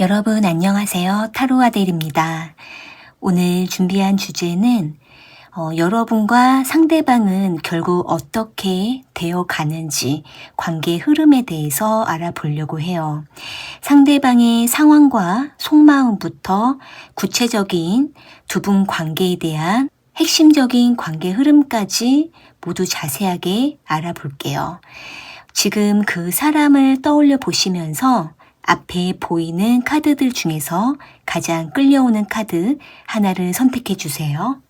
여러분 안녕하세요. 타로 아델입니다. 오늘 준비한 주제는 여러분과 상대방은 결국 어떻게 되어 가는지 관계 흐름에 대해서 알아보려고 해요. 상대방의 상황과 속마음부터 구체적인 두 분 관계에 대한 핵심적인 관계 흐름까지 모두 자세하게 알아볼게요. 지금 그 사람을 떠올려 보시면서 앞에 보이는 카드들 중에서 가장 끌려오는 카드 하나를 선택해 주세요.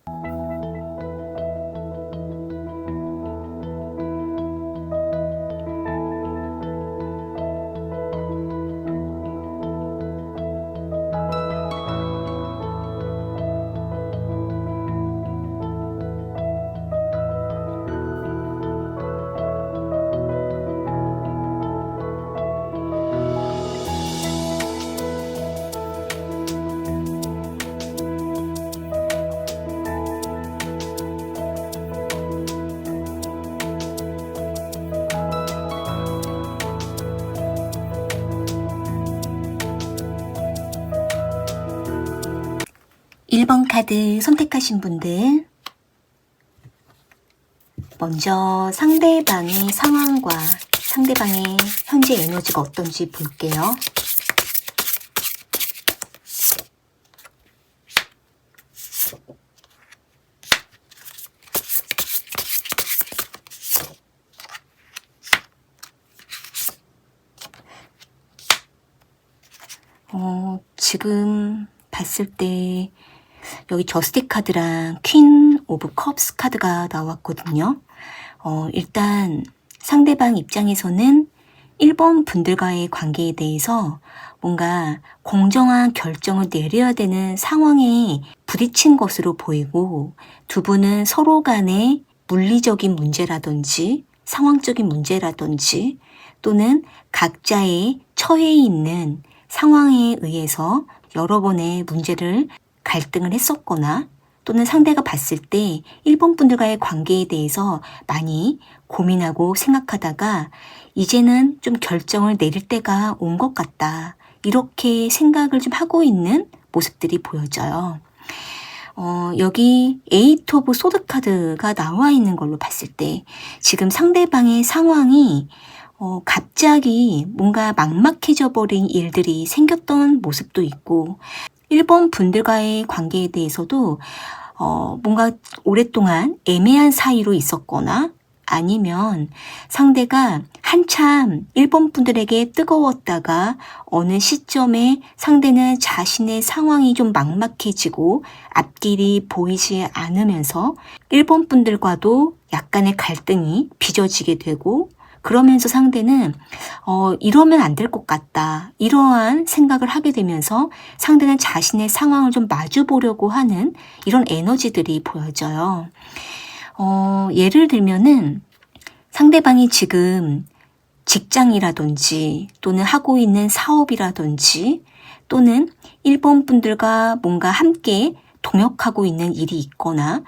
일 번 카드 선택하신 분들, 먼저 상대방의 상황과 상대방의 현재 에너지가 어떤지 볼게요. 지금 봤을 때 여기 저스티 카드랑 퀸 오브 컵스 카드가 나왔거든요. 일단 상대방 입장에서는 1번 분들과의 관계에 대해서 뭔가 공정한 결정을 내려야 되는 상황에 부딪힌 것으로 보이고, 두 분은 서로 간의 물리적인 문제라든지 상황적인 문제라든지 또는 각자의 처해 있는 상황에 의해서 여러 번의 문제를 갈등을 했었거나, 또는 상대가 봤을 때 1번 분들과의 관계에 대해서 많이 고민하고 생각하다가 이제는 좀 결정을 내릴 때가 온 것 같다, 이렇게 생각을 좀 하고 있는 모습들이 보여져요. 여기 에이트 오브 소드 카드가 나와 있는 걸로 봤을 때 지금 상대방의 상황이 갑자기 뭔가 막막해져 버린 일들이 생겼던 모습도 있고, 1번 분들과의 관계에 대해서도 뭔가 오랫동안 애매한 사이로 있었거나, 아니면 상대가 한참 1번 분들에게 뜨거웠다가 어느 시점에 상대는 자신의 상황이 좀 막막해지고 앞길이 보이지 않으면서 1번 분들과도 약간의 갈등이 빚어지게 되고, 그러면서 상대는 이러면 안 될 것 같다, 이러한 생각을 하게 되면서 상대는 자신의 상황을 좀 마주 보려고 하는 이런 에너지들이 보여져요. 예를 들면은 상대방이 지금 직장이라든지 또는 하고 있는 사업이라든지 또는 1번 분들과 뭔가 함께 동역하고 있는 일이 있거나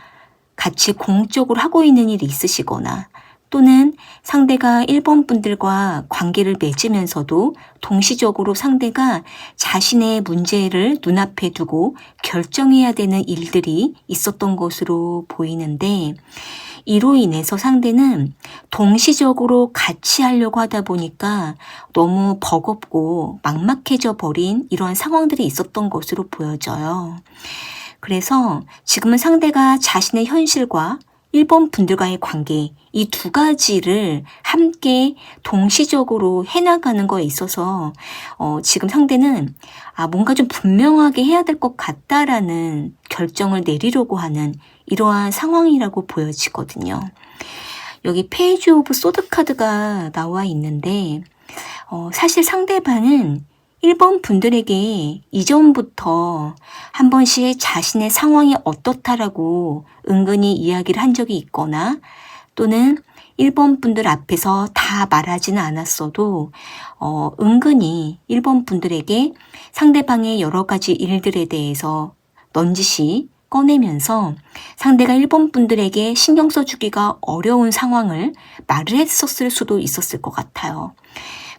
같이 공적으로 하고 있는 일이 있으시거나, 또는 상대가 1번 분들과 관계를 맺으면서도 동시적으로 상대가 자신의 문제를 눈앞에 두고 결정해야 되는 일들이 있었던 것으로 보이는데, 이로 인해서 상대는 동시적으로 같이 하려고 하다 보니까 너무 버겁고 막막해져 버린 이러한 상황들이 있었던 것으로 보여져요. 그래서 지금은 상대가 자신의 현실과 1번 분들과의 관계, 이 두 가지를 함께 동시적으로 해나가는 거에 있어서 지금 상대는 뭔가 좀 분명하게 해야 될 것 같다라는 결정을 내리려고 하는 이러한 상황이라고 보여지거든요. 여기 페이지 오브 소드 카드가 나와 있는데 사실 상대방은 1번 분들에게 이전부터 한 번씩 자신의 상황이 어떻다라고 은근히 이야기를 한 적이 있거나, 또는 1번 분들 앞에서 다 말하지는 않았어도 은근히 1번 분들에게 상대방의 여러 가지 일들에 대해서 넌지시 꺼내면서 상대가 1번 분들에게 신경 써주기가 어려운 상황을 말을 했었을 수도 있었을 것 같아요.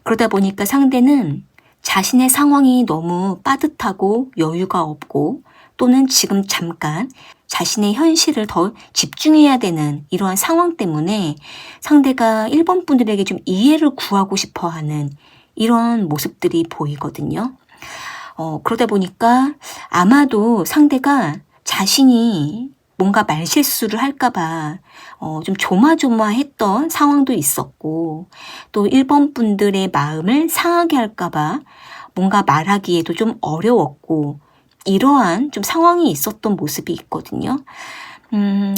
그러다 보니까 상대는 자신의 상황이 너무 빠듯하고 여유가 없고 또는 지금 잠깐 자신의 현실을 더 집중해야 되는 이러한 상황 때문에 상대가 1번 분들에게 좀 이해를 구하고 싶어 하는 이런 모습들이 보이거든요. 그러다 보니까 아마도 상대가 자신이 뭔가 말실수를 할까봐 좀 조마조마했던 상황도 있었고 또 1번 분들의 마음을 상하게 할까봐 뭔가 말하기에도 좀 어려웠고 이러한 좀 상황이 있었던 모습이 있거든요.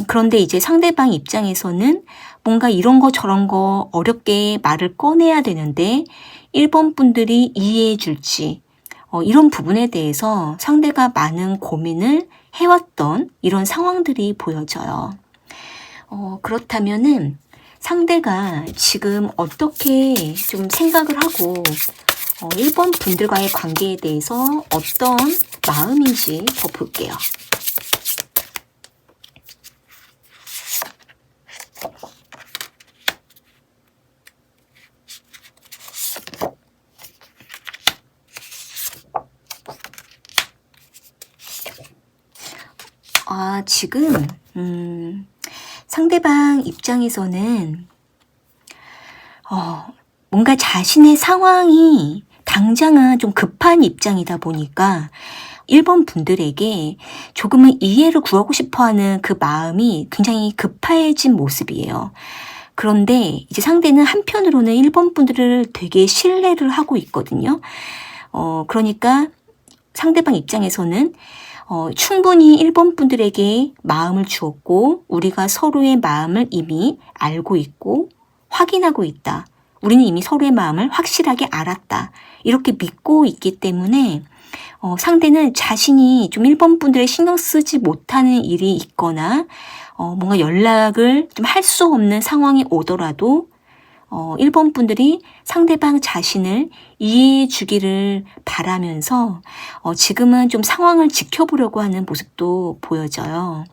그런데 이제 상대방 입장에서는 뭔가 이런 거 저런 거 어렵게 말을 꺼내야 되는데 1번 분들이 이해해 줄지 이런 부분에 대해서 상대가 많은 고민을 해왔던 이런 상황들이 보여져요. 그렇다면은 상대가 지금 어떻게 좀 생각을 하고 1번 분들과의 관계에 대해서 어떤 마음인지 더 볼게요. 지금 상대방 입장에서는 뭔가 자신의 상황이 당장은 좀 급한 입장이다 보니까 1번 분들에게 조금은 이해를 구하고 싶어하는 그 마음이 굉장히 급해진 모습이에요. 그런데 이제 상대는 한편으로는 1번 분들을 되게 신뢰를 하고 있거든요. 그러니까 상대방 입장에서는 충분히 1번 분들에게 마음을 주었고 우리가 서로의 마음을 이미 알고 있고 확인하고 있다. 우리는 이미 서로의 마음을 확실하게 알았다. 이렇게 믿고 있기 때문에 상대는 자신이 좀 1번 분들의 신경 쓰지 못하는 일이 있거나 뭔가 연락을 좀 할 수 없는 상황이 오더라도 1번 분들이 상대방 자신을 이해해 주기를 바라면서 지금은 좀 상황을 지켜보려고 하는 모습도 보여져요.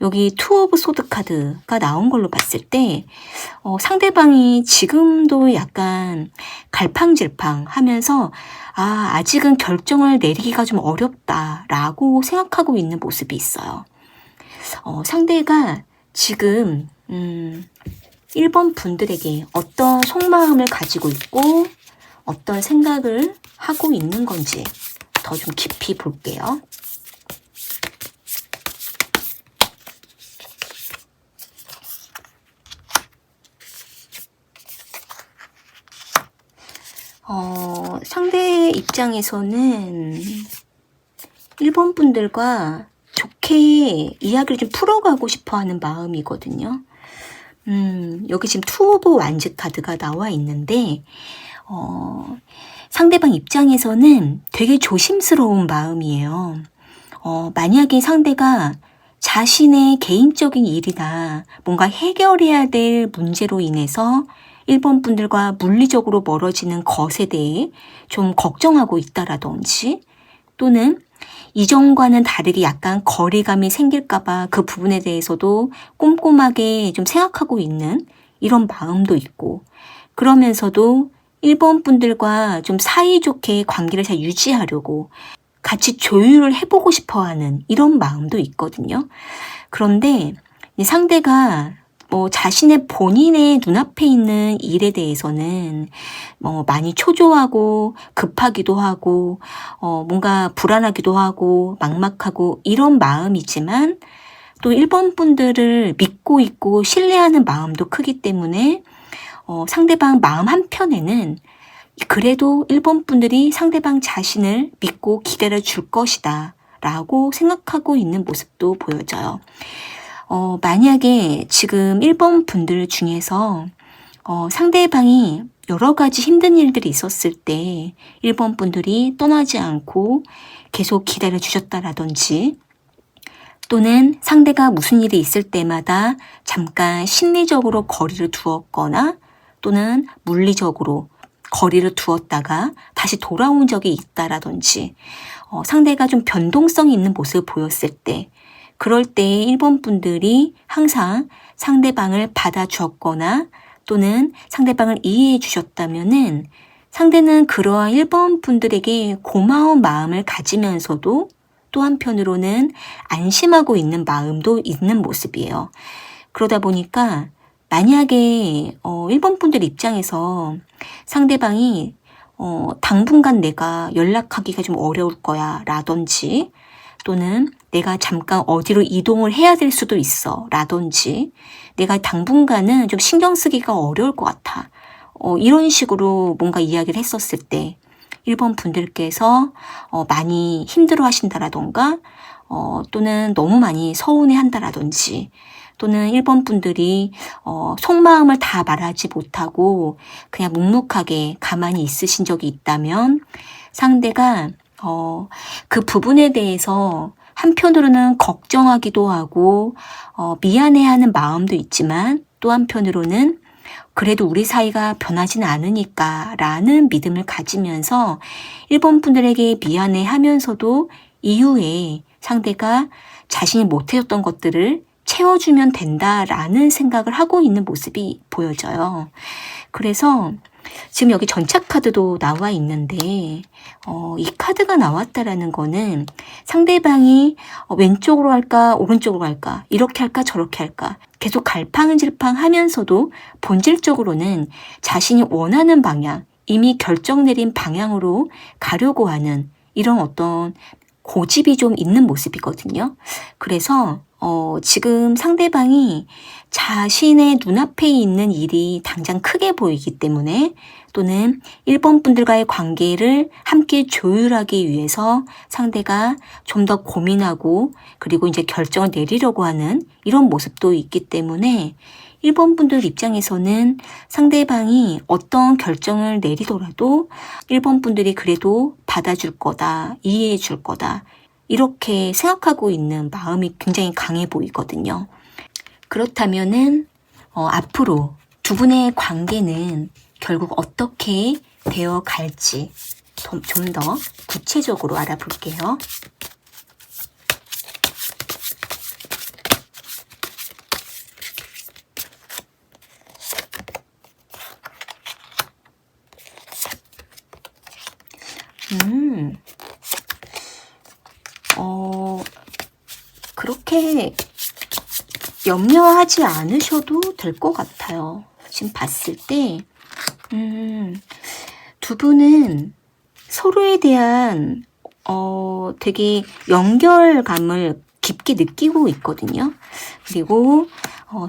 여기 투 오브 소드 카드가 나온 걸로 봤을 때 상대방이 지금도 약간 갈팡질팡 하면서 아직은 결정을 내리기가 좀 어렵다라고 생각하고 있는 모습이 있어요. 상대가 지금 1번 분들에게 어떤 속마음을 가지고 있고 어떤 생각을 하고 있는 건지 더 좀 깊이 볼게요. 상대 입장에서는 1번 분들과 좋게 이야기를 좀 풀어가고 싶어 하는 마음이거든요. 여기 지금 투 오브 완즈 카드가 나와 있는데 상대방 입장에서는 되게 조심스러운 마음이에요. 만약에 상대가 자신의 개인적인 일이나 뭔가 해결해야 될 문제로 인해서 1번 분들과 물리적으로 멀어지는 것에 대해 좀 걱정하고 있다라든지 또는 이전과는 다르게 약간 거리감이 생길까봐 그 부분에 대해서도 꼼꼼하게 좀 생각하고 있는 이런 마음도 있고 그러면서도 1번 분들과 좀 사이좋게 관계를 잘 유지하려고 같이 조율을 해보고 싶어 하는 이런 마음도 있거든요. 그런데 상대가 자신의 본인의 눈앞에 있는 일에 대해서는 많이 초조하고 급하기도 하고 뭔가 불안하기도 하고 막막하고 이런 마음이지만 또 1번 분들을 믿고 있고 신뢰하는 마음도 크기 때문에 상대방 마음 한편에는 그래도 1번 분들이 상대방 자신을 믿고 기다려 줄 것이다 라고 생각하고 있는 모습도 보여져요. 만약에 지금 1번 분들 중에서 상대방이 여러 가지 힘든 일들이 있었을 때 1번 분들이 떠나지 않고 계속 기다려 주셨다라든지 또는 상대가 무슨 일이 있을 때마다 잠깐 심리적으로 거리를 두었거나 또는 물리적으로 거리를 두었다가 다시 돌아온 적이 있다라든지 상대가 좀 변동성이 있는 모습을 보였을 때 그럴 때 1번 분들이 항상 상대방을 받아주었거나 또는 상대방을 이해해 주셨다면은 상대는 그러한 1번 분들에게 고마운 마음을 가지면서도 또 한편으로는 안심하고 있는 마음도 있는 모습이에요. 그러다 보니까 만약에 1번 분들 입장에서 상대방이 당분간 내가 연락하기가 좀 어려울 거야 라든지, 또는 내가 잠깐 어디로 이동을 해야 될 수도 있어 라든지, 내가 당분간은 좀 신경 쓰기가 어려울 것 같아, 이런 식으로 뭔가 이야기를 했었을 때 1번 분들께서 많이 힘들어 하신다라던가, 또는 너무 많이 서운해 한다라든지, 또는 1번 분들이 속마음을 다 말하지 못하고 그냥 묵묵하게 가만히 있으신 적이 있다면, 상대가 그 부분에 대해서 한편으로는 걱정하기도 하고 미안해하는 마음도 있지만, 또 한편으로는 그래도 우리 사이가 변하진 않으니까 라는 믿음을 가지면서 1번 분들에게 미안해 하면서도 이후에 상대가 자신이 못해줬던 것들을 채워주면 된다라는 생각을 하고 있는 모습이 보여져요. 그래서 지금 여기 전차 카드도 나와 있는데 이 카드가 나왔다라는 거는 상대방이 왼쪽으로 할까 오른쪽으로 할까, 이렇게 할까 저렇게 할까 계속 갈팡질팡 하면서도 본질적으로는 자신이 원하는 방향, 이미 결정 내린 방향으로 가려고 하는 이런 어떤 고집이 좀 있는 모습이거든요. 그래서 지금 상대방이 자신의 눈앞에 있는 일이 당장 크게 보이기 때문에, 또는 1번 분들과의 관계를 함께 조율하기 위해서 상대가 좀 더 고민하고 그리고 이제 결정을 내리려고 하는 이런 모습도 있기 때문에 1번 분들 입장에서는 상대방이 어떤 결정을 내리더라도 1번 분들이 그래도 받아줄 거다, 이해해 줄 거다, 이렇게 생각하고 있는 마음이 굉장히 강해 보이거든요. 그렇다면은 앞으로 두 분의 관계는 결국 어떻게 되어 갈지 좀 더 구체적으로 알아볼게요. 그렇게 염려하지 않으셔도 될 것 같아요. 지금 봤을 때 두 분은 서로에 대한 되게 연결감을 깊게 느끼고 있거든요. 그리고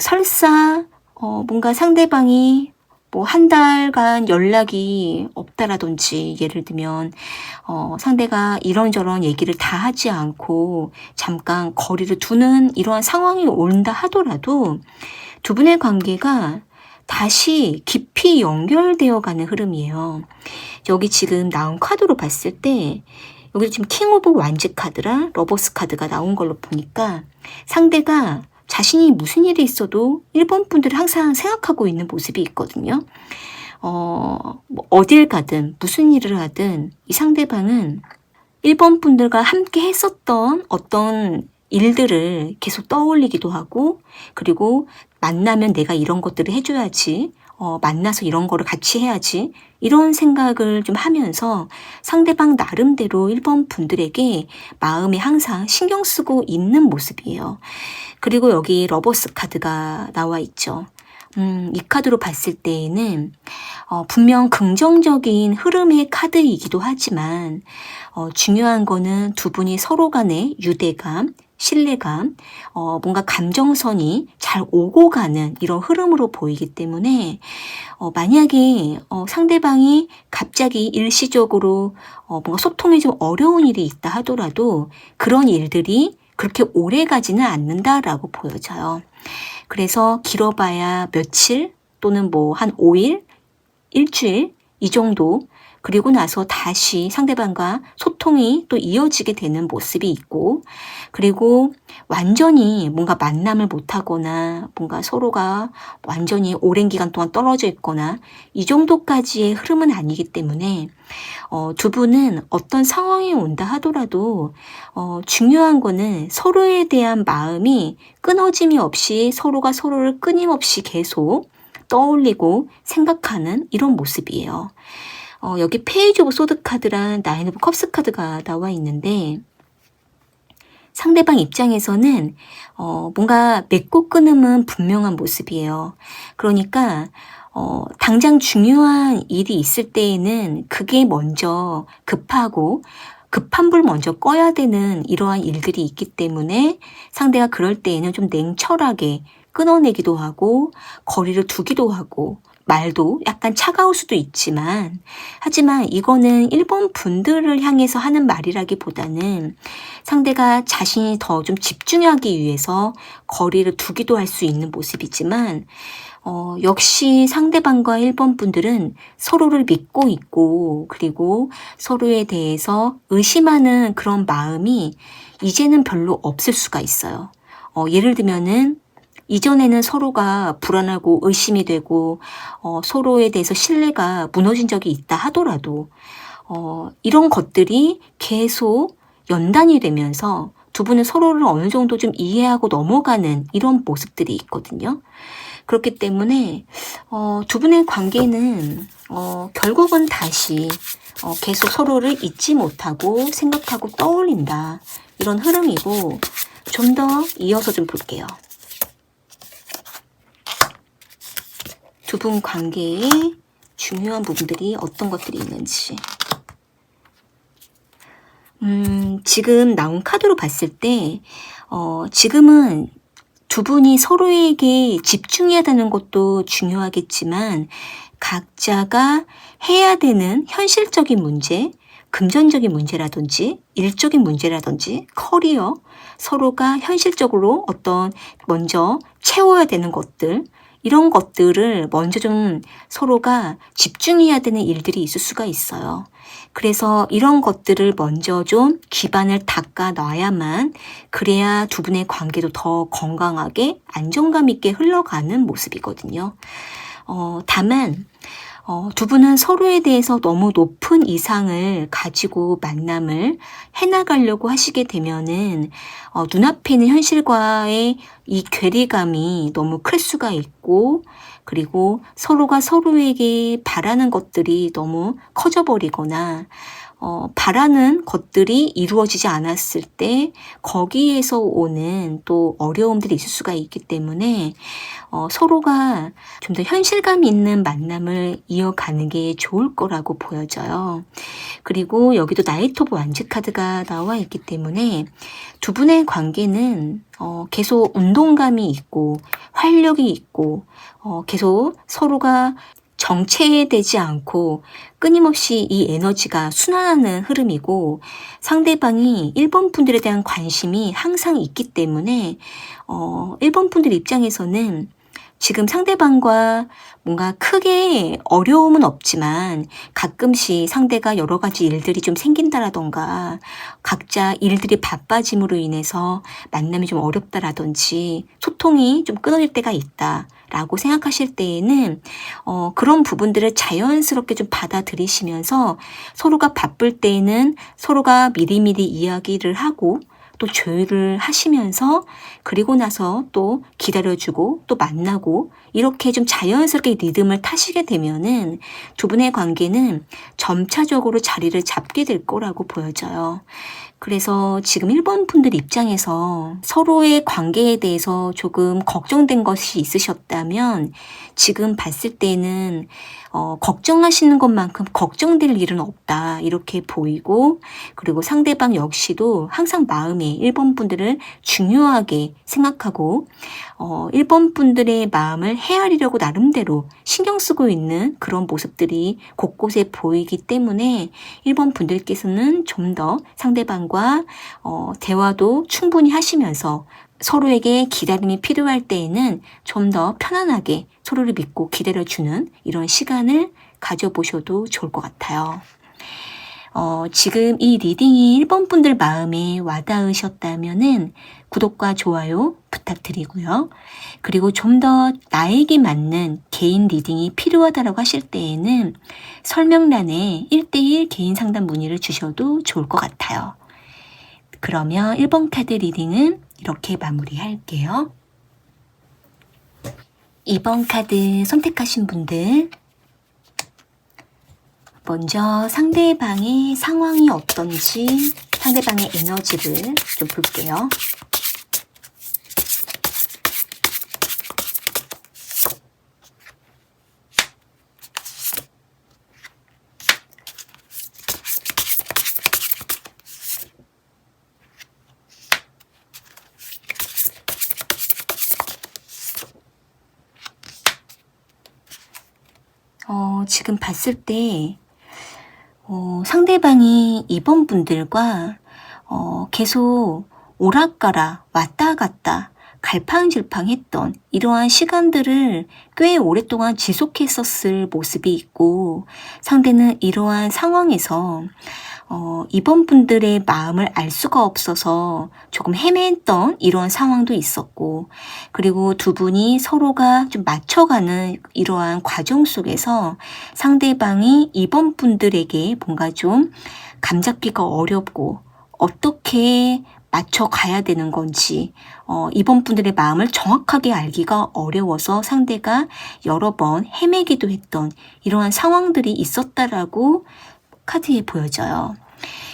설사 뭔가 상대방이 뭐 한 달간 연락이 없다라든지, 예를 들면 상대가 이런저런 얘기를 다 하지 않고 잠깐 거리를 두는 이러한 상황이 온다 하더라도 두 분의 관계가 다시 깊이 연결되어 가는 흐름이에요. 여기 지금 나온 카드로 봤을 때 여기 지금 킹 오브 완즈 카드랑 러버스 카드가 나온 걸로 보니까 상대가 자신이 무슨 일이 있어도 1번 분들을 항상 생각하고 있는 모습이 있거든요. 뭐 어딜 가든 무슨 일을 하든 이 상대방은 1번 분들과 함께 했었던 어떤 일들을 계속 떠올리기도 하고, 그리고 만나면 내가 이런 것들을 해줘야지, 만나서 이런 거를 같이 해야지, 이런 생각을 좀 하면서 상대방 나름대로 1번 분들에게 마음에 항상 신경 쓰고 있는 모습이에요. 그리고 여기 러버스 카드가 나와 있죠. 이 카드로 봤을 때에는 분명 긍정적인 흐름의 카드이기도 하지만 중요한 거는 두 분이 서로 간의 유대감, 신뢰감, 뭔가 감정선이 잘 오고 가는 이런 흐름으로 보이기 때문에 만약에 상대방이 갑자기 일시적으로 뭔가 소통이 좀 어려운 일이 있다 하더라도 그런 일들이 그렇게 오래 가지는 않는다라고 보여져요. 그래서 길어봐야 며칠 또는 뭐 한 5일, 일주일 이 정도, 그리고 나서 다시 상대방과 소통이 또 이어지게 되는 모습이 있고, 그리고 완전히 뭔가 만남을 못하거나 뭔가 서로가 완전히 오랜 기간 동안 떨어져 있거나 이 정도까지의 흐름은 아니기 때문에 두 분은 어떤 상황이 온다 하더라도 중요한 거는 서로에 대한 마음이 끊어짐이 없이 서로가 서로를 끊임없이 계속 떠올리고 생각하는 이런 모습이에요. 여기 페이지 오브 소드 카드랑 나인 오브 컵스 카드가 나와 있는데 상대방 입장에서는 뭔가 맺고 끊음은 분명한 모습이에요. 그러니까 당장 중요한 일이 있을 때에는 그게 먼저 급하고 급한 불 먼저 꺼야 되는 이러한 일들이 있기 때문에 상대가 그럴 때에는 좀 냉철하게 끊어내기도 하고 거리를 두기도 하고 말도 약간 차가울 수도 있지만 하지만 이거는 일본 분들을 향해서 하는 말이라기보다는 상대가 자신이 더 좀 집중하기 위해서 거리를 두기도 할 수 있는 모습이지만 역시 상대방과 일본 분들은 서로를 믿고 있고 그리고 서로에 대해서 의심하는 그런 마음이 이제는 별로 없을 수가 있어요. 예를 들면은 이전에는 서로가 불안하고 의심이 되고 서로에 대해서 신뢰가 무너진 적이 있다 하더라도 이런 것들이 계속 연단이 되면서 두 분은 서로를 어느 정도 좀 이해하고 넘어가는 이런 모습들이 있거든요. 그렇기 때문에 두 분의 관계는 결국은 다시 계속 서로를 잊지 못하고 생각하고 떠올린다. 이런 흐름이고 좀 더 이어서 좀 볼게요. 두 분 관계에 중요한 부분들이 어떤 것들이 있는지. 지금 나온 카드로 봤을 때 지금은 두 분이 서로에게 집중해야 되는 것도 중요하겠지만 각자가 해야 되는 현실적인 문제, 금전적인 문제라든지 일적인 문제라든지 커리어, 서로가 현실적으로 어떤 먼저 채워야 되는 것들 이런 것들을 먼저 좀 서로가 집중해야 되는 일들이 있을 수가 있어요. 그래서 이런 것들을 먼저 좀 기반을 닦아 놔야만 그래야 두 분의 관계도 더 건강하게 안정감 있게 흘러가는 모습이거든요. 다만 두 분은 서로에 대해서 너무 높은 이상을 가지고 만남을 해나가려고 하시게 되면은 눈앞에 있는 현실과의 이 괴리감이 너무 클 수가 있고 그리고 서로가 서로에게 바라는 것들이 너무 커져버리거나 바라는 것들이 이루어지지 않았을 때 거기에서 오는 또 어려움들이 있을 수가 있기 때문에 서로가 좀 더 현실감 있는 만남을 이어가는 게 좋을 거라고 보여져요. 그리고 여기도 나이트 오브 완즈 카드가 나와 있기 때문에 두 분의 관계는 계속 운동감이 있고 활력이 있고 계속 서로가 정체되지 않고 끊임없이 이 에너지가 순환하는 흐름이고 상대방이 일본 분들에 대한 관심이 항상 있기 때문에 일본 분들 입장에서는 지금 상대방과 뭔가 크게 어려움은 없지만 가끔씩 상대가 여러 가지 일들이 좀 생긴다라던가 각자 일들이 바빠짐으로 인해서 만남이 좀 어렵다라든지 소통이 좀 끊어질 때가 있다. 라고 생각하실 때에는 그런 부분들을 자연스럽게 좀 받아들이시면서 서로가 바쁠 때에는 서로가 미리미리 이야기를 하고 또 조율을 하시면서 그리고 나서 또 기다려주고 또 만나고 이렇게 좀 자연스럽게 리듬을 타시게 되면은 두 분의 관계는 점차적으로 자리를 잡게 될 거라고 보여져요. 그래서 지금 일본 분들 입장에서 서로의 관계에 대해서 조금 걱정된 것이 있으셨다면 지금 봤을 때는 걱정하시는 것만큼 걱정될 일은 없다 이렇게 보이고 그리고 상대방 역시도 항상 마음에 일본 분들을 중요하게 생각하고 일본 분들의 마음을 헤아리려고 나름대로 신경 쓰고 있는 그런 모습들이 곳곳에 보이기 때문에 일본 분들께서는 좀 더 상대방과 대화도 충분히 하시면서 서로에게 기다림이 필요할 때에는 좀 더 편안하게 서로를 믿고 기다려주는 이런 시간을 가져보셔도 좋을 것 같아요. 지금 이 리딩이 1번 분들 마음에 와닿으셨다면은 구독과 좋아요 부탁드리고요. 그리고 좀 더 나에게 맞는 개인 리딩이 필요하다고 하실 때에는 설명란에 1:1 개인 상담 문의를 주셔도 좋을 것 같아요. 그러면 1번 카드 리딩은 이렇게 마무리할게요. 2번 카드 선택하신 분들 먼저 상대방의 상황이 어떤지, 상대방의 에너지를 좀 볼게요. 지금 봤을 때 상대방이 이번 분들과 계속 오락가락 왔다 갔다 갈팡질팡했던 이러한 시간들을 꽤 오랫동안 지속했었을 모습이 있고, 상대는 이러한 상황에서 이번 분들의 마음을 알 수가 없어서 조금 헤맸던 이러한 상황도 있었고, 그리고 두 분이 서로가 좀 맞춰가는 이러한 과정 속에서 상대방이 이번 분들에게 뭔가 좀 감잡기가 어렵고 어떻게 맞춰가야 되는 건지, 이번 분들의 마음을 정확하게 알기가 어려워서 상대가 여러 번 헤매기도 했던 이러한 상황들이 있었다라고 카드에 보여져요.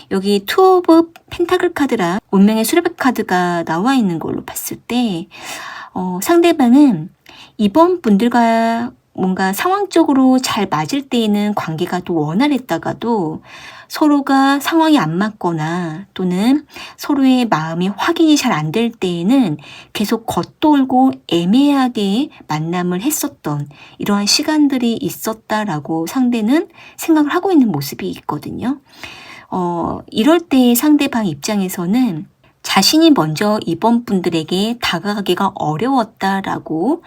여기 투 오브 펜타클 카드랑 운명의 수레백 카드가 나와 있는 걸로 봤을 때 상대방은 이번 분들과 뭔가 상황적으로 잘 맞을 때에는 관계가 또 원활했다가도 서로가 상황이 안 맞거나 또는 서로의 마음이 확인이 잘 안 될 때에는 계속 겉돌고 애매하게 만남을 했었던 이러한 시간들이 있었다라고 상대는 생각을 하고 있는 모습이 있거든요. 이럴 때 상대방 입장에서는 자신이 먼저 이번 분들에게 다가가기가 어려웠다라고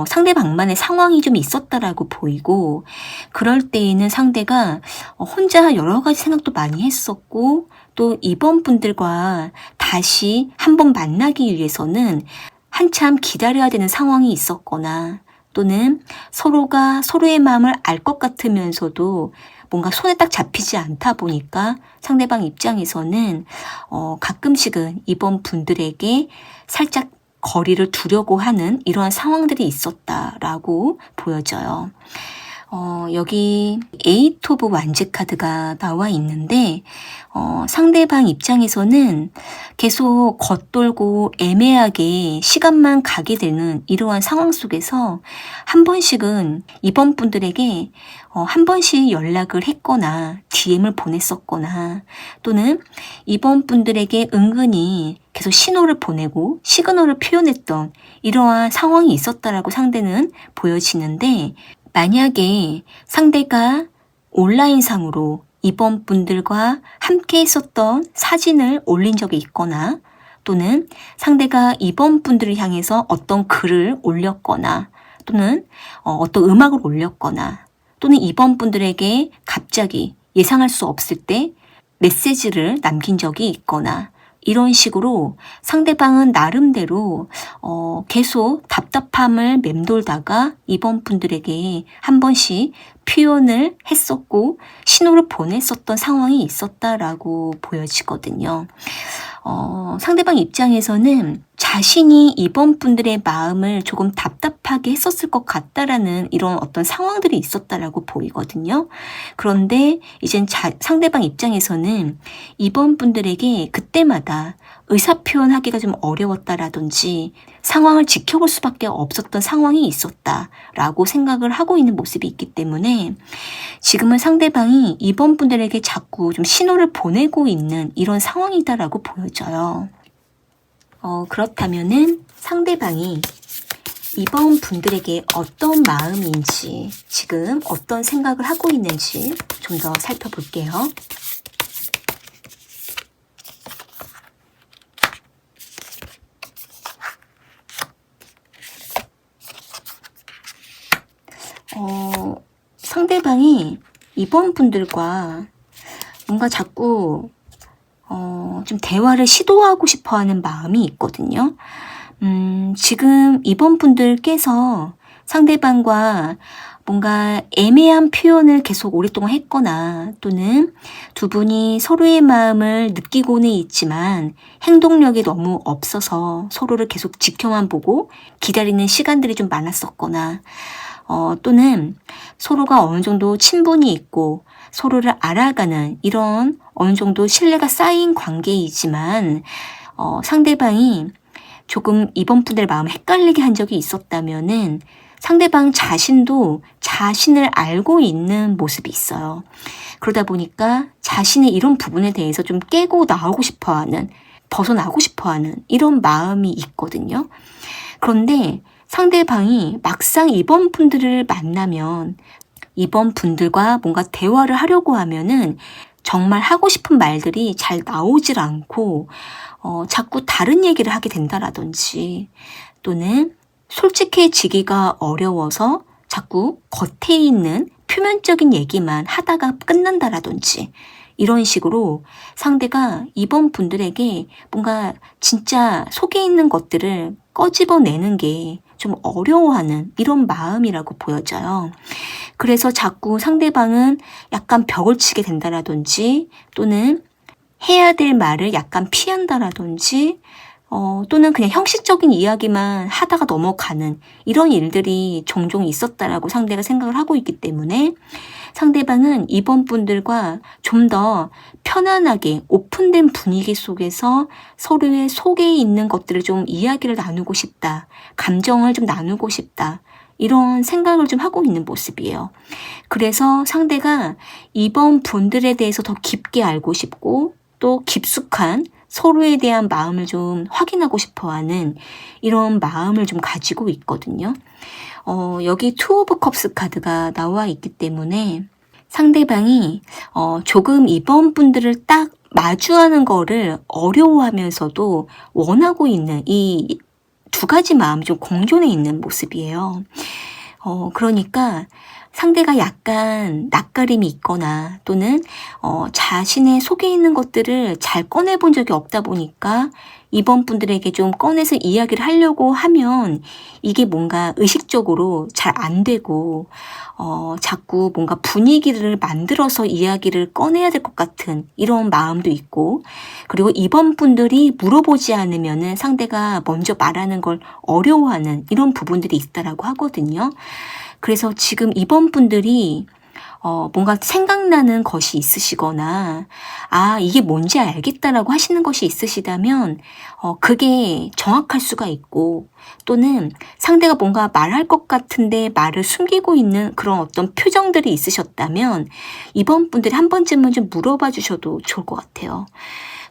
상대방만의 상황이 좀 있었다라고 보이고, 그럴 때에는 상대가 혼자 여러 가지 생각도 많이 했었고, 또 이번 분들과 다시 한번 만나기 위해서는 한참 기다려야 되는 상황이 있었거나, 또는 서로가 서로의 마음을 알 것 같으면서도 뭔가 손에 딱 잡히지 않다 보니까 상대방 입장에서는 가끔씩은 이번 분들에게 살짝 거리를 두려고 하는 이러한 상황들이 있었다라고 보여져요. 여기 에이트 오브 완제 카드가 나와 있는데 상대방 입장에서는 계속 겉돌고 애매하게 시간만 가게 되는 이러한 상황 속에서 한 번씩은 이번 분들에게 한 번씩 연락을 했거나 DM을 보냈었거나, 또는 이번 분들에게 은근히 계속 신호를 보내고 시그널을 표현했던 이러한 상황이 있었다라고 상대는 보여지는데, 만약에 상대가 온라인상으로 이번 분들과 함께 있었던 사진을 올린 적이 있거나, 또는 상대가 이번 분들을 향해서 어떤 글을 올렸거나, 또는 어떤 음악을 올렸거나, 또는 이번 분들에게 갑자기 예상할 수 없을 때 메시지를 남긴 적이 있거나, 이런 식으로 상대방은 나름대로 계속 답답함을 맴돌다가 이번 분들에게 한 번씩 표현을 했었고 신호를 보냈었던 상황이 있었다라고 보여지거든요. 상대방 입장에서는 자신이 이번 분들의 마음을 조금 답답하게 했었을 것 같다라는 이런 어떤 상황들이 있었다라고 보이거든요. 그런데 이젠 상대방 입장에서는 이번 분들에게 그때마다 의사표현하기가 좀 어려웠다라든지 상황을 지켜볼 수밖에 없었던 상황이 있었다라고 생각을 하고 있는 모습이 있기 때문에 지금은 상대방이 이번 분들에게 자꾸 좀 신호를 보내고 있는 이런 상황이다라고 보여져요. 그렇다면은 상대방이 이번 분들에게 어떤 마음인지, 지금 어떤 생각을 하고 있는지 좀 더 살펴볼게요. 상대방이 이번 분들과 뭔가 자꾸 좀 대화를 시도하고 싶어 하는 마음이 있거든요. 지금 이번 분들께서 상대방과 뭔가 애매한 표현을 계속 오랫동안 했거나, 또는 두 분이 서로의 마음을 느끼고는 있지만 행동력이 너무 없어서 서로를 계속 지켜만 보고 기다리는 시간들이 좀 많았었거나, 또는 서로가 어느 정도 친분이 있고 서로를 알아가는 이런 어느 정도 신뢰가 쌓인 관계이지만 상대방이 조금 이번 분들의 마음을 헷갈리게 한 적이 있었다면은 상대방 자신도 자신을 알고 있는 모습이 있어요. 그러다 보니까 자신의 이런 부분에 대해서 좀 깨고 나오고 싶어하는, 벗어나고 싶어하는 이런 마음이 있거든요. 그런데 상대방이 막상 이번 분들을 만나면 이번 분들과 뭔가 대화를 하려고 하면은 정말 하고 싶은 말들이 잘 나오질 않고 자꾸 다른 얘기를 하게 된다라든지 또는 솔직해지기가 어려워서 자꾸 겉에 있는 표면적인 얘기만 하다가 끝난다라든지 이런 식으로 상대가 이번 분들에게 뭔가 진짜 속에 있는 것들을 꺼집어내는 게 좀 어려워하는 이런 마음이라고 보여져요. 그래서 자꾸 상대방은 약간 벽을 치게 된다라든지 또는 해야 될 말을 약간 피한다라든지 또는 그냥 형식적인 이야기만 하다가 넘어가는 이런 일들이 종종 있었다라고 상대가 생각을 하고 있기 때문에 상대방은 이번 분들과 좀 더 편안하게 오픈된 분위기 속에서 서로의 속에 있는 것들을 좀 이야기를 나누고 싶다. 감정을 좀 나누고 싶다. 이런 생각을 좀 하고 있는 모습이에요. 그래서 상대가 이번 분들에 대해서 더 깊게 알고 싶고 또 깊숙한 서로에 대한 마음을 좀 확인하고 싶어하는 이런 마음을 좀 가지고 있거든요. 여기 투 오브 컵스 카드가 나와 있기 때문에 상대방이 조금 이번 분들을 딱 마주하는 거를 어려워하면서도 원하고 있는 이 두 가지 마음이 좀 공존해 있는 모습이에요. 그러니까 상대가 약간 낯가림이 있거나 또는 자신의 속에 있는 것들을 잘 꺼내본 적이 없다 보니까 이번 분들에게 좀 꺼내서 이야기를 하려고 하면 이게 뭔가 의식적으로 잘 안 되고 자꾸 뭔가 분위기를 만들어서 이야기를 꺼내야 될 것 같은 이런 마음도 있고 그리고 이번 분들이 물어보지 않으면은 상대가 먼저 말하는 걸 어려워하는 이런 부분들이 있다라고 하거든요. 그래서 지금 이번 분들이 뭔가 생각나는 것이 있으시거나 이게 뭔지 알겠다라고 하시는 것이 있으시다면 그게 정확할 수가 있고 또는 상대가 뭔가 말할 것 같은데 말을 숨기고 있는 그런 어떤 표정들이 있으셨다면 이번 분들이 한 번쯤은 좀 물어봐 주셔도 좋을 것 같아요.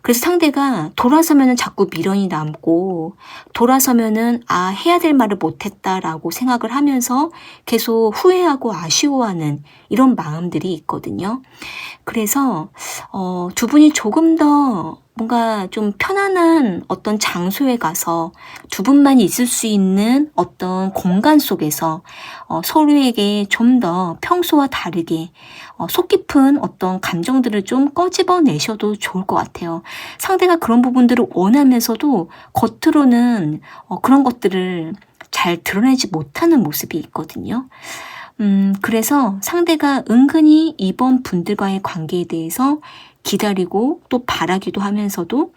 그래서 상대가 돌아서면은 자꾸 미련이 남고 돌아서면은 해야 될 말을 못했다라고 생각을 하면서 계속 후회하고 아쉬워하는 이런 마음들이 있거든요. 그래서 두 분이 조금 더 뭔가 좀 편안한 어떤 장소에 가서 두 분만 있을 수 있는 어떤 공간 속에서 서로에게 좀 더 평소와 다르게 속 깊은 어떤 감정들을 좀 꺼집어내셔도 좋을 것 같아요. 상대가 그런 부분들을 원하면서도 겉으로는 그런 것들을 잘 드러내지 못하는 모습이 있거든요. 그래서 상대가 은근히 이번 분들과의 관계에 대해서 기다리고 또 바라기도 하면서도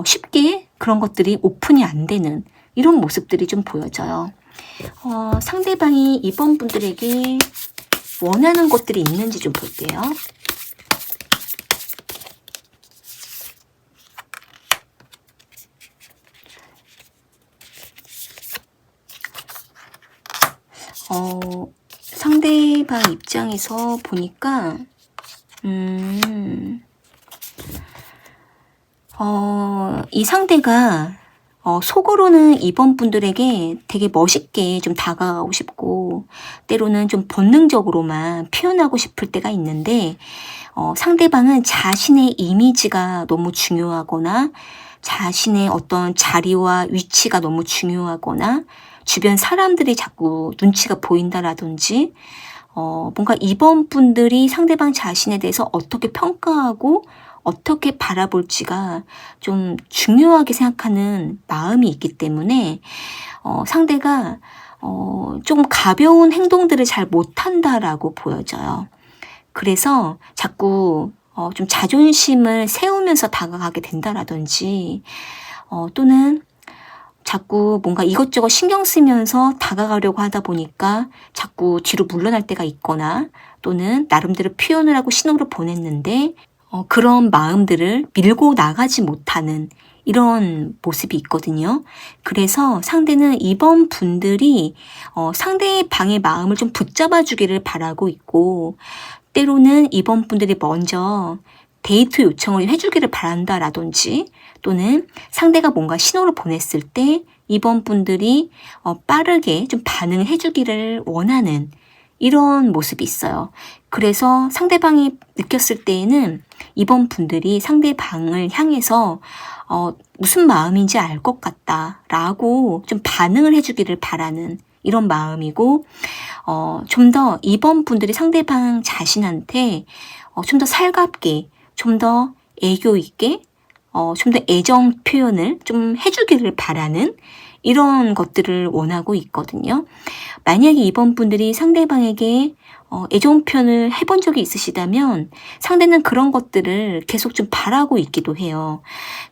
쉽게 그런 것들이 오픈이 안 되는 이런 모습들이 좀 보여져요. 상대방이 이번 분들에게 원하는 것들이 있는지 좀 볼게요. 상대방 입장에서 보니까 이 상대가 속으로는 이번 분들에게 되게 멋있게 좀 다가가고 싶고 때로는 좀 본능적으로만 표현하고 싶을 때가 있는데 상대방은 자신의 이미지가 너무 중요하거나 자신의 어떤 자리와 위치가 너무 중요하거나 주변 사람들이 자꾸 눈치가 보인다라든지 뭔가 이번 분들이 상대방 자신에 대해서 어떻게 평가하고 어떻게 바라볼지가 좀 중요하게 생각하는 마음이 있기 때문에 상대가 좀 가벼운 행동들을 잘 못한다라고 보여져요. 그래서 자꾸 좀 자존심을 세우면서 다가가게 된다라든지 또는 자꾸 뭔가 이것저것 신경 쓰면서 다가가려고 하다 보니까 자꾸 뒤로 물러날 때가 있거나 또는 나름대로 표현을 하고 신호를 보냈는데 그런 마음들을 밀고 나가지 못하는 이런 모습이 있거든요. 그래서 상대는 이번 분들이 상대방의 마음을 좀 붙잡아 주기를 바라고 있고 때로는 이번 분들이 먼저 데이트 요청을 해주기를 바란다라든지 또는 상대가 뭔가 신호를 보냈을 때 이번 분들이 빠르게 좀 반응을 해주기를 원하는 이런 모습이 있어요. 그래서 상대방이 느꼈을 때에는 이번 분들이 상대방을 향해서 무슨 마음인지 알 것 같다라고 좀 반응을 해주기를 바라는 이런 마음이고 좀 더 이번 분들이 상대방 자신한테 좀 더 살갑게 좀 더 애교 있게 좀 더 애정 표현을 좀 해주기를 바라는 이런 것들을 원하고 있거든요. 만약에 이번 분들이 상대방에게 애정 표현을 해본 적이 있으시다면 상대는 그런 것들을 계속 좀 바라고 있기도 해요.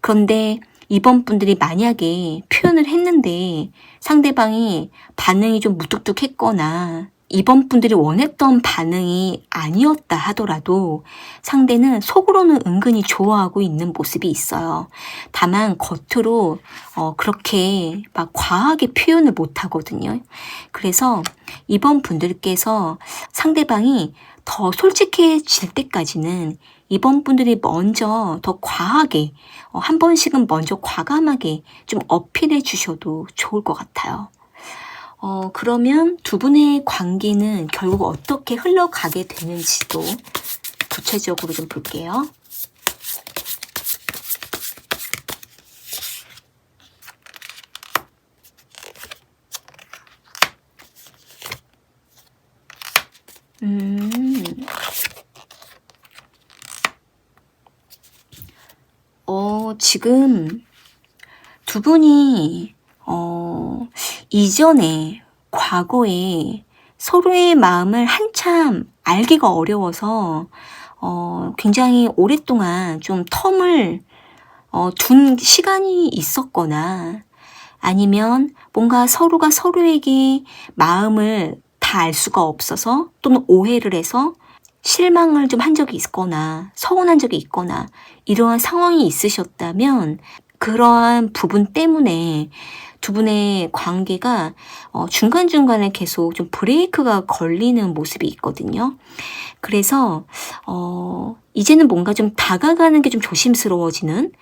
그런데 이번 분들이 만약에 표현을 했는데 상대방이 반응이 좀 무뚝뚝했거나 이번 분들이 원했던 반응이 아니었다 하더라도 상대는 속으로는 은근히 좋아하고 있는 모습이 있어요. 다만 겉으로 그렇게 막 과하게 표현을 못 하거든요. 그래서 이번 분들께서 상대방이 더 솔직해질 때까지는 이번 분들이 먼저 더 과하게 한 번씩은 먼저 과감하게 좀 어필해 주셔도 좋을 것 같아요. 그러면 두 분의 관계는 결국 어떻게 흘러가게 되는지도 구체적으로 좀 볼게요. 지금 두 분이 이전에 과거에 서로의 마음을 한참 알기가 어려워서 굉장히 오랫동안 좀 텀을 둔 시간이 있었거나 아니면 뭔가 서로가 서로에게 마음을 다 알 수가 없어서 또는 오해를 해서 실망을 좀 한 적이 있거나 서운한 적이 있거나 이러한 상황이 있으셨다면 그러한 부분 때문에 두 분의 관계가 중간중간에 계속 좀 브레이크가 걸리는 모습이 있거든요. 그래서 이제는 뭔가 좀 다가가는 게 좀 조심스러워지는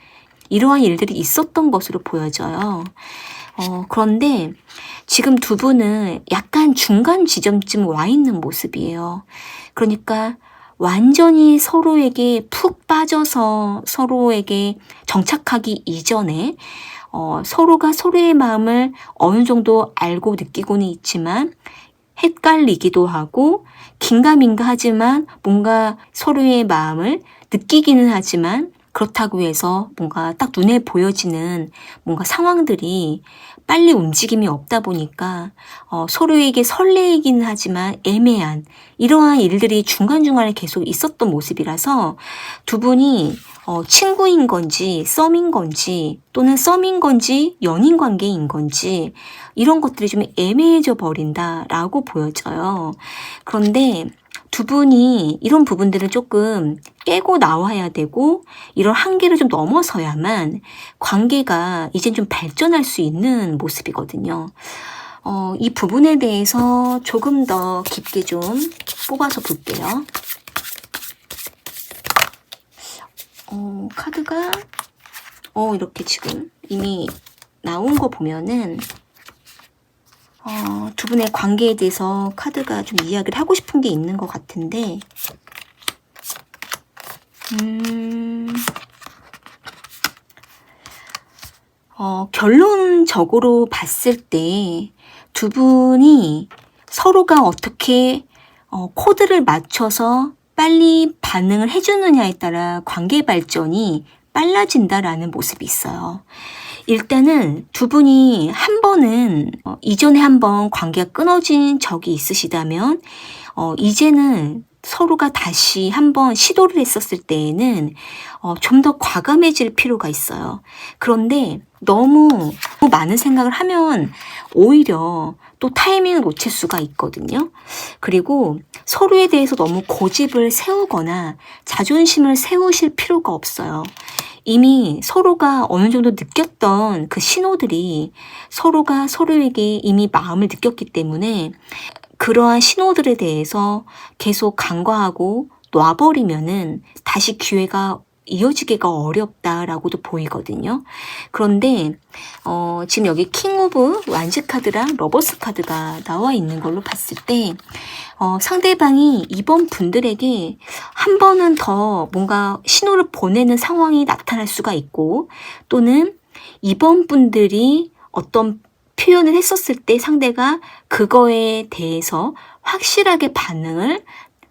이러한 일들이 있었던 것으로 보여져요. 그런데 지금 두 분은 약간 중간 지점쯤 와 있는 모습이에요. 그러니까 완전히 서로에게 푹 빠져서 서로에게 정착하기 이전에 서로가 서로의 마음을 어느 정도 알고 느끼고는 있지만 헷갈리기도 하고 긴가민가 하지만 뭔가 서로의 마음을 느끼기는 하지만 그렇다고 해서 뭔가 딱 눈에 보여지는 뭔가 상황들이 빨리 움직임이 없다 보니까 서로에게 설레이기는 하지만 애매한 이러한 일들이 중간중간에 계속 있었던 모습이라서 두 분이 친구인 건지 썸인 건지 또는 썸인 건지 연인 관계인 건지 이런 것들이 좀 애매해져 버린다라고 보여져요. 그런데 두 분이 이런 부분들을 조금 깨고 나와야 되고 이런 한계를 좀 넘어서야만 관계가 이젠 좀 발전할 수 있는 모습이거든요. 이 부분에 대해서 조금 더 깊게 좀 뽑아서 볼게요. 카드가 이렇게 지금 이미 나온 거 보면은 두 분의 관계에 대해서 카드가 좀 이야기를 하고 싶은 게 있는 것 같은데 결론적으로 봤을 때 두 분이 서로가 어떻게 코드를 맞춰서 빨리 반응을 해주느냐에 따라 관계 발전이 빨라진다라는 모습이 있어요. 일단은 두 분이 한 번은 이전에 한 번 관계가 끊어진 적이 있으시다면 이제는 서로가 다시 한번 시도를 했었을 때에는 좀 더 과감해질 필요가 있어요. 그런데 너무 많은 생각을 하면 오히려 또 타이밍을 놓칠 수가 있거든요. 그리고 서로에 대해서 너무 고집을 세우거나 자존심을 세우실 필요가 없어요. 이미 서로가 어느 정도 느꼈던 그 신호들이 서로가 서로에게 이미 마음을 느꼈기 때문에 그러한 신호들에 대해서 계속 간과하고 놔버리면은 다시 기회가 이어지기가 어렵다라고도 보이거든요. 그런데 지금 여기 킹 오브 완즈 카드랑 러버스 카드가 나와 있는 걸로 봤을 때 상대방이 이번 분들에게 한 번은 더 뭔가 신호를 보내는 상황이 나타날 수가 있고, 또는 이번 분들이 어떤 표현을 했었을 때 상대가 그거에 대해서 확실하게 반응을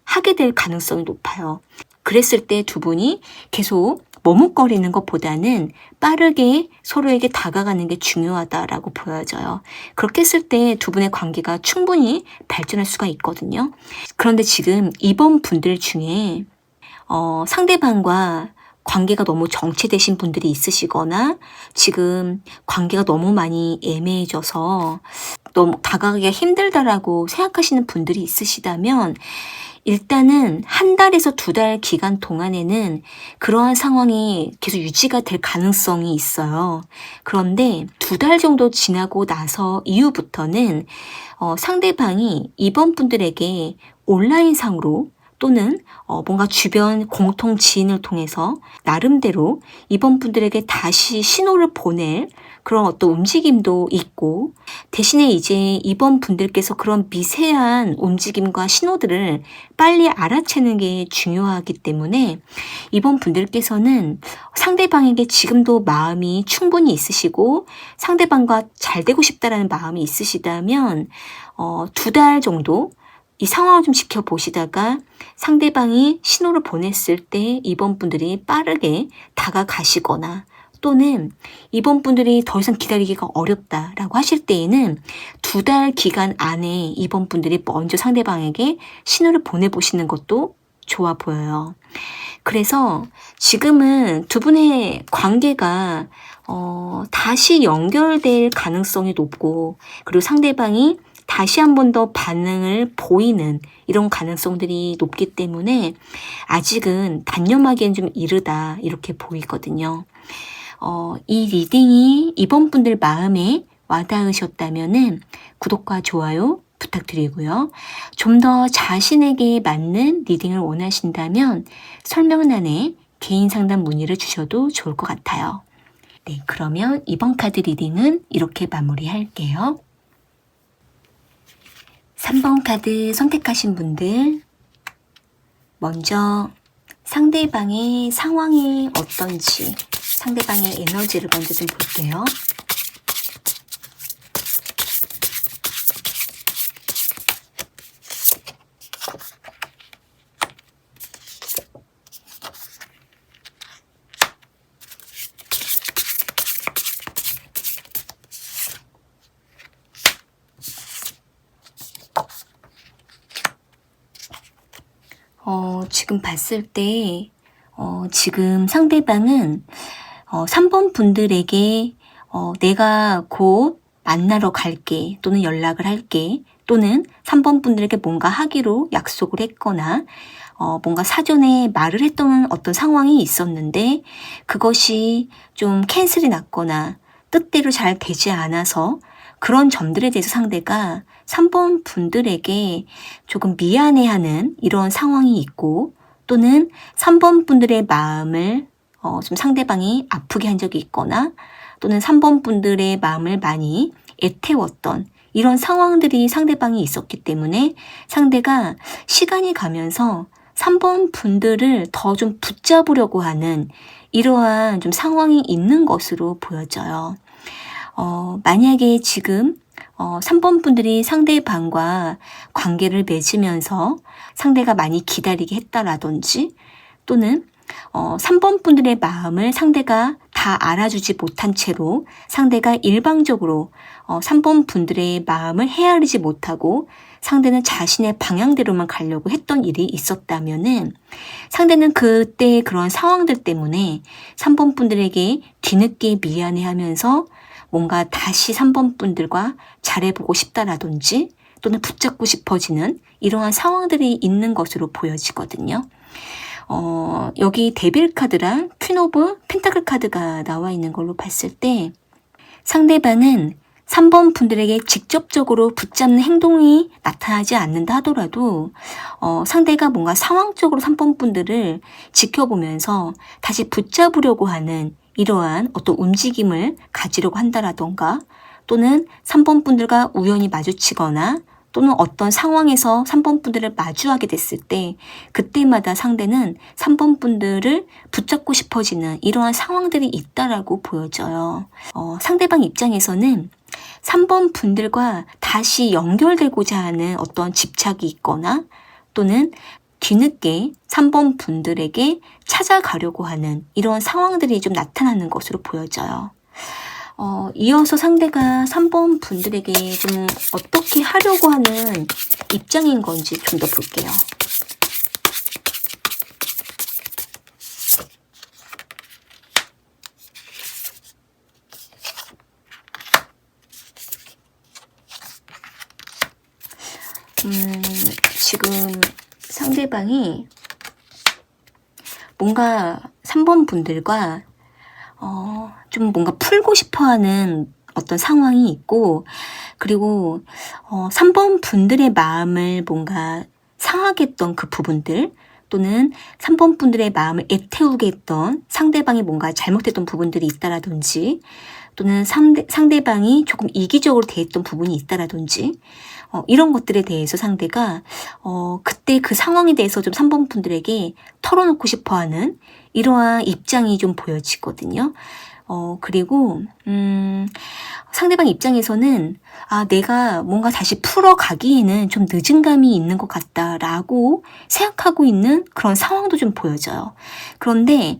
하게 될 가능성이 높아요. 그랬을 때 두 분이 계속 머뭇거리는 것보다는 빠르게 서로에게 다가가는 게 중요하다라고 보여져요. 그렇게 했을 때 두 분의 관계가 충분히 발전할 수가 있거든요. 그런데 지금 이번 분들 중에 상대방과 관계가 너무 정체되신 분들이 있으시거나 지금 관계가 너무 많이 애매해져서 너무 다가가기가 힘들다라고 생각하시는 분들이 있으시다면, 일단은 한 달에서 2달 기간 동안에는 그러한 상황이 계속 유지가 될 가능성이 있어요. 그런데 2달 정도 지나고 나서 이후부터는 상대방이 이번 분들에게 온라인상으로 또는 뭔가 주변 공통 지인을 통해서 나름대로 이번 분들에게 다시 신호를 보낼 그런 어떤 움직임도 있고, 대신에 이제 이번 분들께서 그런 미세한 움직임과 신호들을 빨리 알아채는 게 중요하기 때문에 이번 분들께서는 상대방에게 지금도 마음이 충분히 있으시고 상대방과 잘 되고 싶다라는 마음이 있으시다면 2달 정도 이 상황을 좀 지켜보시다가 상대방이 신호를 보냈을 때 이번 분들이 빠르게 다가가시거나, 또는 이번 분들이 더 이상 기다리기가 어렵다라고 하실 때에는 2달 기간 안에 이번 분들이 먼저 상대방에게 신호를 보내보시는 것도 좋아 보여요. 그래서 지금은 두 분의 관계가 다시 연결될 가능성이 높고, 그리고 상대방이 다시 한 번 더 반응을 보이는 이런 가능성들이 높기 때문에 아직은 단념하기엔 좀 이르다 이렇게 보이거든요. 이 리딩이 이번 분들 마음에 와닿으셨다면은 구독과 좋아요 부탁드리고요. 좀 더 자신에게 맞는 리딩을 원하신다면 설명란에 개인 상담 문의를 주셔도 좋을 것 같아요. 네, 그러면 이번 카드 리딩은 이렇게 마무리할게요. 3번 카드 선택하신 분들, 먼저 상대방의 상황이 어떤지, 상대방의 에너지를 먼저 좀 볼게요. 지금 봤을 때 지금 상대방은 3번 분들에게 내가 곧 만나러 갈게, 또는 연락을 할게, 또는 3번 분들에게 뭔가 하기로 약속을 했거나 뭔가 사전에 말을 했던 어떤 상황이 있었는데 그것이 좀 캔슬이 났거나 뜻대로 잘 되지 않아서 그런 점들에 대해서 상대가 3번 분들에게 조금 미안해하는 이런 상황이 있고, 또는 3번 분들의 마음을 좀 상대방이 아프게 한 적이 있거나, 또는 3번 분들의 마음을 많이 애태웠던 이런 상황들이 상대방이 있었기 때문에 상대가 시간이 가면서 3번 분들을 더 좀 붙잡으려고 하는 이러한 좀 상황이 있는 것으로 보여져요. 만약에 지금 3번 분들이 상대방과 관계를 맺으면서 상대가 많이 기다리게 했다라든지, 또는 3번 분들의 마음을 상대가 다 알아주지 못한 채로 상대가 일방적으로 3번 분들의 마음을 헤아리지 못하고 상대는 자신의 방향대로만 가려고 했던 일이 있었다면은 상대는 그때 그런 상황들 때문에 3번 분들에게 뒤늦게 미안해하면서 뭔가 다시 3번 분들과 잘해보고 싶다라든지 또는 붙잡고 싶어지는 이러한 상황들이 있는 것으로 보여지거든요. 여기 데빌 카드랑 퀸 오브 펜타클 카드가 나와 있는 걸로 봤을 때 상대방은 3번 분들에게 직접적으로 붙잡는 행동이 나타나지 않는다 하더라도 상대가 뭔가 상황적으로 3번 분들을 지켜보면서 다시 붙잡으려고 하는 이러한 어떤 움직임을 가지려고 한다라던가 또는 3번 분들과 우연히 마주치거나 또는 어떤 상황에서 3번 분들을 마주하게 됐을 때 그때마다 상대는 3번 분들을 붙잡고 싶어지는 이러한 상황들이 있다라고 보여져요. 상대방 입장에서는 3번 분들과 다시 연결되고자 하는 어떤 집착이 있거나 또는 뒤늦게 3번 분들에게 찾아가려고 하는 이런 상황들이 좀 나타나는 것으로 보여져요. 이어서 상대가 3번 분들에게 좀 어떻게 하려고 하는 입장인 건지 좀 더 볼게요. 지금 상대방이 뭔가 3번 분들과 좀 뭔가 풀고 싶어 하는 어떤 상황이 있고, 그리고 3번 분들의 마음을 뭔가 상하게 했던 그 부분들, 또는 3번 분들의 마음을 애태우게 했던 상대방이 뭔가 잘못했던 부분들이 있다라든지, 또는 상대방이 조금 이기적으로 대했던 부분이 있다라든지, 이런 것들에 대해서 상대가 그때 그 상황에 대해서 좀 3번 분들에게 털어놓고 싶어하는 이러한 입장이 좀 보여지거든요. 그리고 상대방 입장에서는 내가 뭔가 다시 풀어가기에는 좀 늦은 감이 있는 것 같다라고 생각하고 있는 그런 상황도 좀 보여져요. 그런데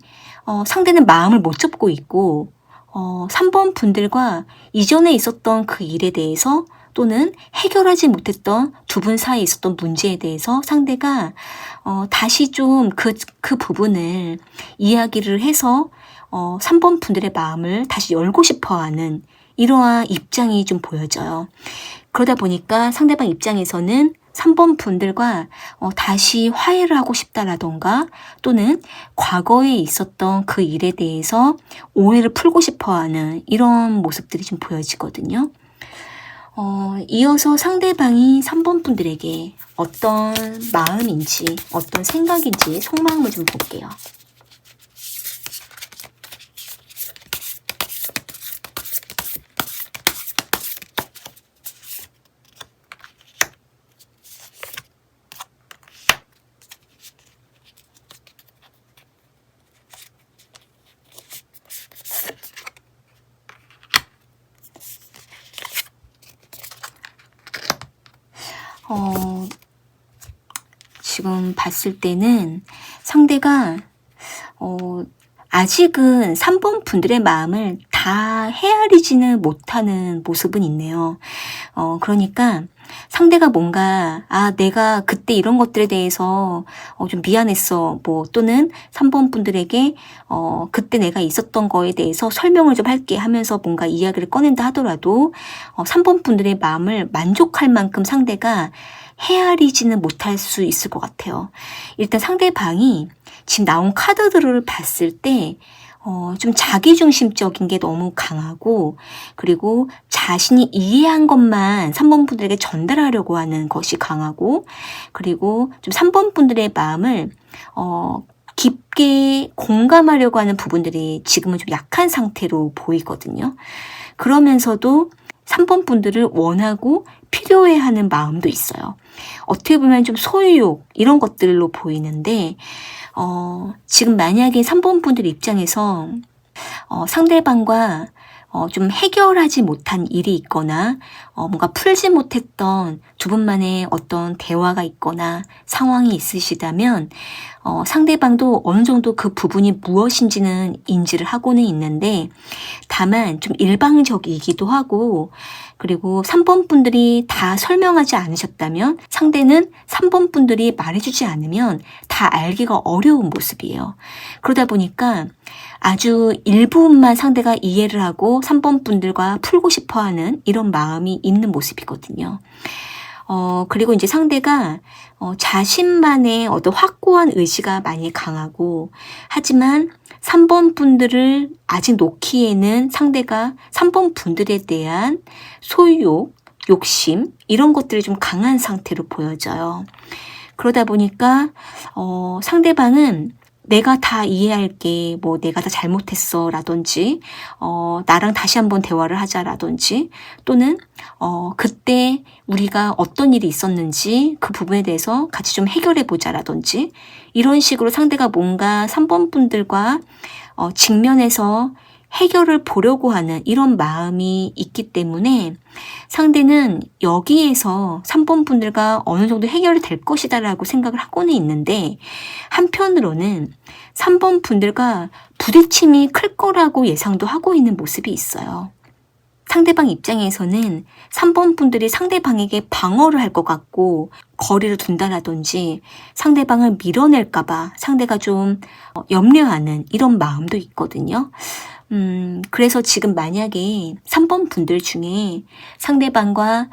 상대는 마음을 못 접고 있고 3번 분들과 이전에 있었던 그 일에 대해서 또는 해결하지 못했던 두 분 사이에 있었던 문제에 대해서 상대가 다시 좀 그 부분을 이야기를 해서 3번 분들의 마음을 다시 열고 싶어하는 이러한 입장이 좀 보여져요. 그러다 보니까 상대방 입장에서는 3번 분들과 다시 화해를 하고 싶다라던가 또는 과거에 있었던 그 일에 대해서 오해를 풀고 싶어하는 이런 모습들이 좀 보여지거든요. 이어서 상대방이 3번 분들에게 어떤 마음인지 어떤 생각인지 속마음을 좀 볼게요. 지금 봤을 때는 상대가 아직은 3번 분들의 마음을 다 헤아리지는 못하는 모습은 있네요. 그러니까 상대가 뭔가 내가 그때 이런 것들에 대해서 좀 미안했어 또는 3번 분들에게 그때 내가 있었던 거에 대해서 설명을 좀 할게 하면서 뭔가 이야기를 꺼낸다 하더라도 3번 분들의 마음을 만족할 만큼 상대가 헤아리지는 못할 수 있을 것 같아요. 일단 상대방이 지금 나온 카드들을 봤을 때 좀 자기중심적인 게 너무 강하고, 그리고 자신이 이해한 것만 3번 분들에게 전달하려고 하는 것이 강하고, 그리고 좀 3번 분들의 마음을 깊게 공감하려고 하는 부분들이 지금은 좀 약한 상태로 보이거든요. 그러면서도 3번 분들을 원하고 필요해하는 마음도 있어요. 어떻게 보면 좀 소유욕 이런 것들로 보이는데 지금 만약에 3번 분들 입장에서 상대방과 좀 해결하지 못한 일이 있거나 뭔가 풀지 못했던 두 분만의 어떤 대화가 있거나 상황이 있으시다면 상대방도 어느 정도 그 부분이 무엇인지는 인지를 하고는 있는데, 다만 좀 일방적이기도 하고 그리고 3번 분들이 다 설명하지 않으셨다면 상대는 3번 분들이 말해주지 않으면 다 알기가 어려운 모습이에요. 그러다 보니까 아주 일부분만 상대가 이해를 하고 3번 분들과 풀고 싶어하는 이런 마음이 있는 모습이거든요. 그리고 이제 상대가 자신만의 어떤 확고한 의지가 많이 강하고, 하지만 3번 분들을 아직 놓기에는 상대가 3번 분들에 대한 소유욕, 욕심 이런 것들이 좀 강한 상태로 보여져요. 그러다 보니까 상대방은 내가 다 이해할게, 뭐 내가 다 잘못했어 라든지 나랑 다시 한번 대화를 하자라든지, 또는 그때 우리가 어떤 일이 있었는지 그 부분에 대해서 같이 좀 해결해 보자라든지, 이런 식으로 상대가 뭔가 3번 분들과 직면해서 해결을 보려고 하는 이런 마음이 있기 때문에 상대는 여기에서 3번 분들과 어느 정도 해결이 될 것이다 라고 생각을 하고는 있는데, 한편으로는 3번 분들과 부딪힘이 클 거라고 예상도 하고 있는 모습이 있어요. 상대방 입장에서는 3번 분들이 상대방에게 방어를 할 것 같고 거리를 둔다라든지 상대방을 밀어낼까봐 상대가 좀 염려하는 이런 마음도 있거든요. 그래서 지금 만약에 3번 분들 중에 상대방과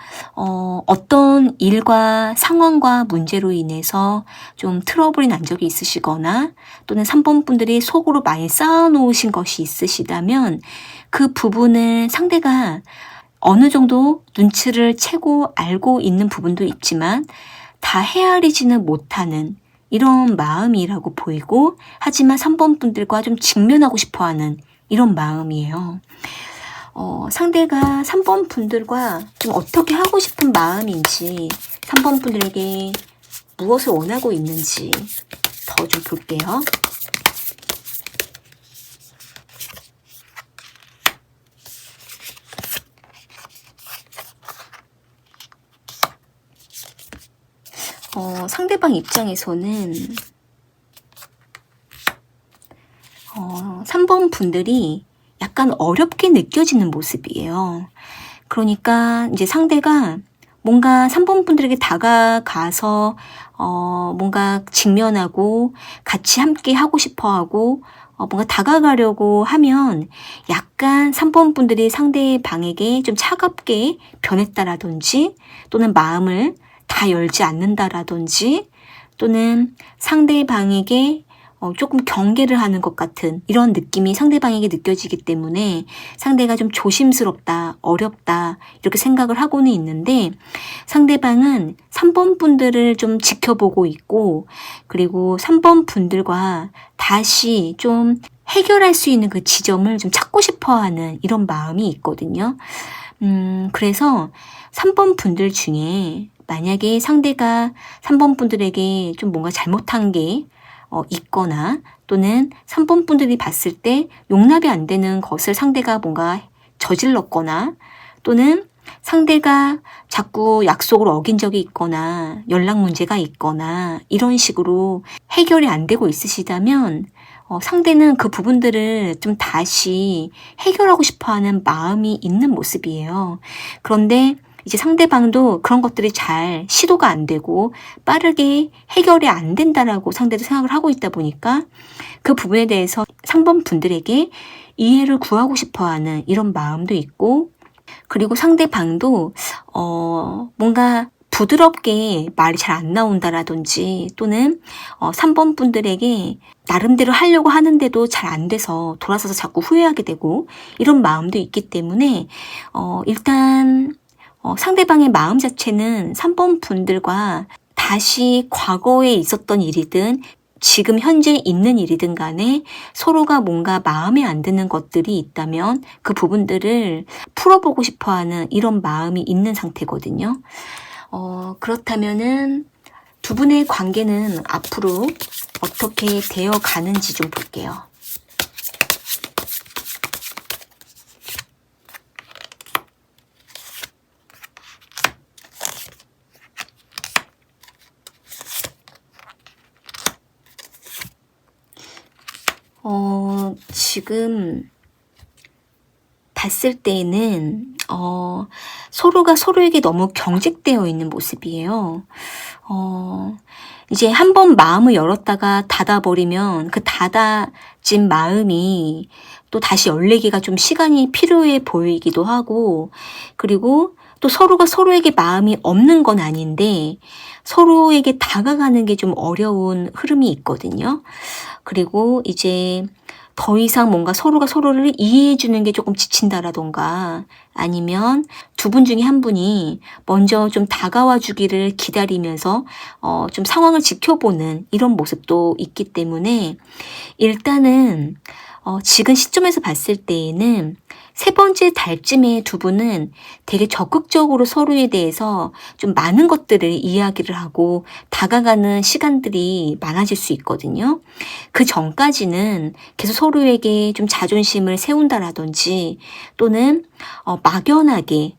어떤 일과 상황과 문제로 인해서 좀 트러블이 난 적이 있으시거나, 또는 3번 분들이 속으로 많이 쌓아놓으신 것이 있으시다면 그 부분을 상대가 어느 정도 눈치를 채고 알고 있는 부분도 있지만 다 헤아리지는 못하는 이런 마음이라고 보이고, 하지만 3번 분들과 좀 직면하고 싶어하는 이런 마음이에요. 상대가 3번 분들과 좀 어떻게 하고 싶은 마음인지, 3번 분들에게 무엇을 원하고 있는지 더 좀 볼게요. 상대방 입장에서는 3번 분들이 약간 어렵게 느껴지는 모습이에요. 그러니까 이제 상대가 뭔가 3번 분들에게 다가가서 뭔가 직면하고 같이 함께 하고 싶어 하고 뭔가 다가가려고 하면 약간 3번 분들이 상대방에게 좀 차갑게 변했다라든지, 또는 마음을 다 열지 않는다라든지, 또는 상대방에게 조금 경계를 하는 것 같은 이런 느낌이 상대방에게 느껴지기 때문에 상대가 좀 조심스럽다, 어렵다 이렇게 생각을 하고는 있는데, 상대방은 3번 분들을 좀 지켜보고 있고, 그리고 3번 분들과 다시 좀 해결할 수 있는 그 지점을 좀 찾고 싶어하는 이런 마음이 있거든요. 그래서 3번 분들 중에 만약에 상대가 3번 분들에게 좀 뭔가 잘못한 게 있거나, 또는 3번 분들이 봤을 때 용납이 안 되는 것을 상대가 뭔가 저질렀거나, 또는 상대가 자꾸 약속을 어긴 적이 있거나 연락 문제가 있거나 이런 식으로 해결이 안 되고 있으시다면 상대는 그 부분들을 좀 다시 해결하고 싶어하는 마음이 있는 모습이에요. 그런데 이제 상대방도 그런 것들이 잘 시도가 안 되고 빠르게 해결이 안 된다라고 상대도 생각을 하고 있다 보니까 그 부분에 대해서 3번 분들에게 이해를 구하고 싶어하는 이런 마음도 있고, 그리고 상대방도 뭔가 부드럽게 말이 잘 안 나온다라든지, 또는 3번 분들에게 나름대로 하려고 하는데도 잘 안 돼서 돌아서서 자꾸 후회하게 되고 이런 마음도 있기 때문에 일단 상대방의 마음 자체는 3번 분들과 다시 과거에 있었던 일이든 지금 현재 있는 일이든 간에 서로가 뭔가 마음에 안 드는 것들이 있다면 그 부분들을 풀어보고 싶어하는 이런 마음이 있는 상태거든요. 그렇다면은 두 분의 관계는 앞으로 어떻게 되어 가는지 좀 볼게요. 지금 봤을 때는 서로가 서로에게 너무 경직되어 있는 모습이에요. 이제 한번 마음을 열었다가 닫아버리면 그 닫아진 마음이 또 다시 열리기가 좀 시간이 필요해 보이기도 하고, 그리고 또 서로가 서로에게 마음이 없는 건 아닌데 서로에게 다가가는 게 좀 어려운 흐름이 있거든요. 그리고 이제 더 이상 뭔가 서로가 서로를 이해해 주는 게 조금 지친다라던가, 아니면 두 분 중에 한 분이 먼저 좀 다가와 주기를 기다리면서 좀 상황을 지켜보는 이런 모습도 있기 때문에, 일단은 지금 시점에서 봤을 때에는 세 번째 달쯤에 두 분은 되게 적극적으로 서로에 대해서 좀 많은 것들을 이야기를 하고 다가가는 시간들이 많아질 수 있거든요. 그 전까지는 계속 서로에게 좀 자존심을 세운다라든지, 또는 막연하게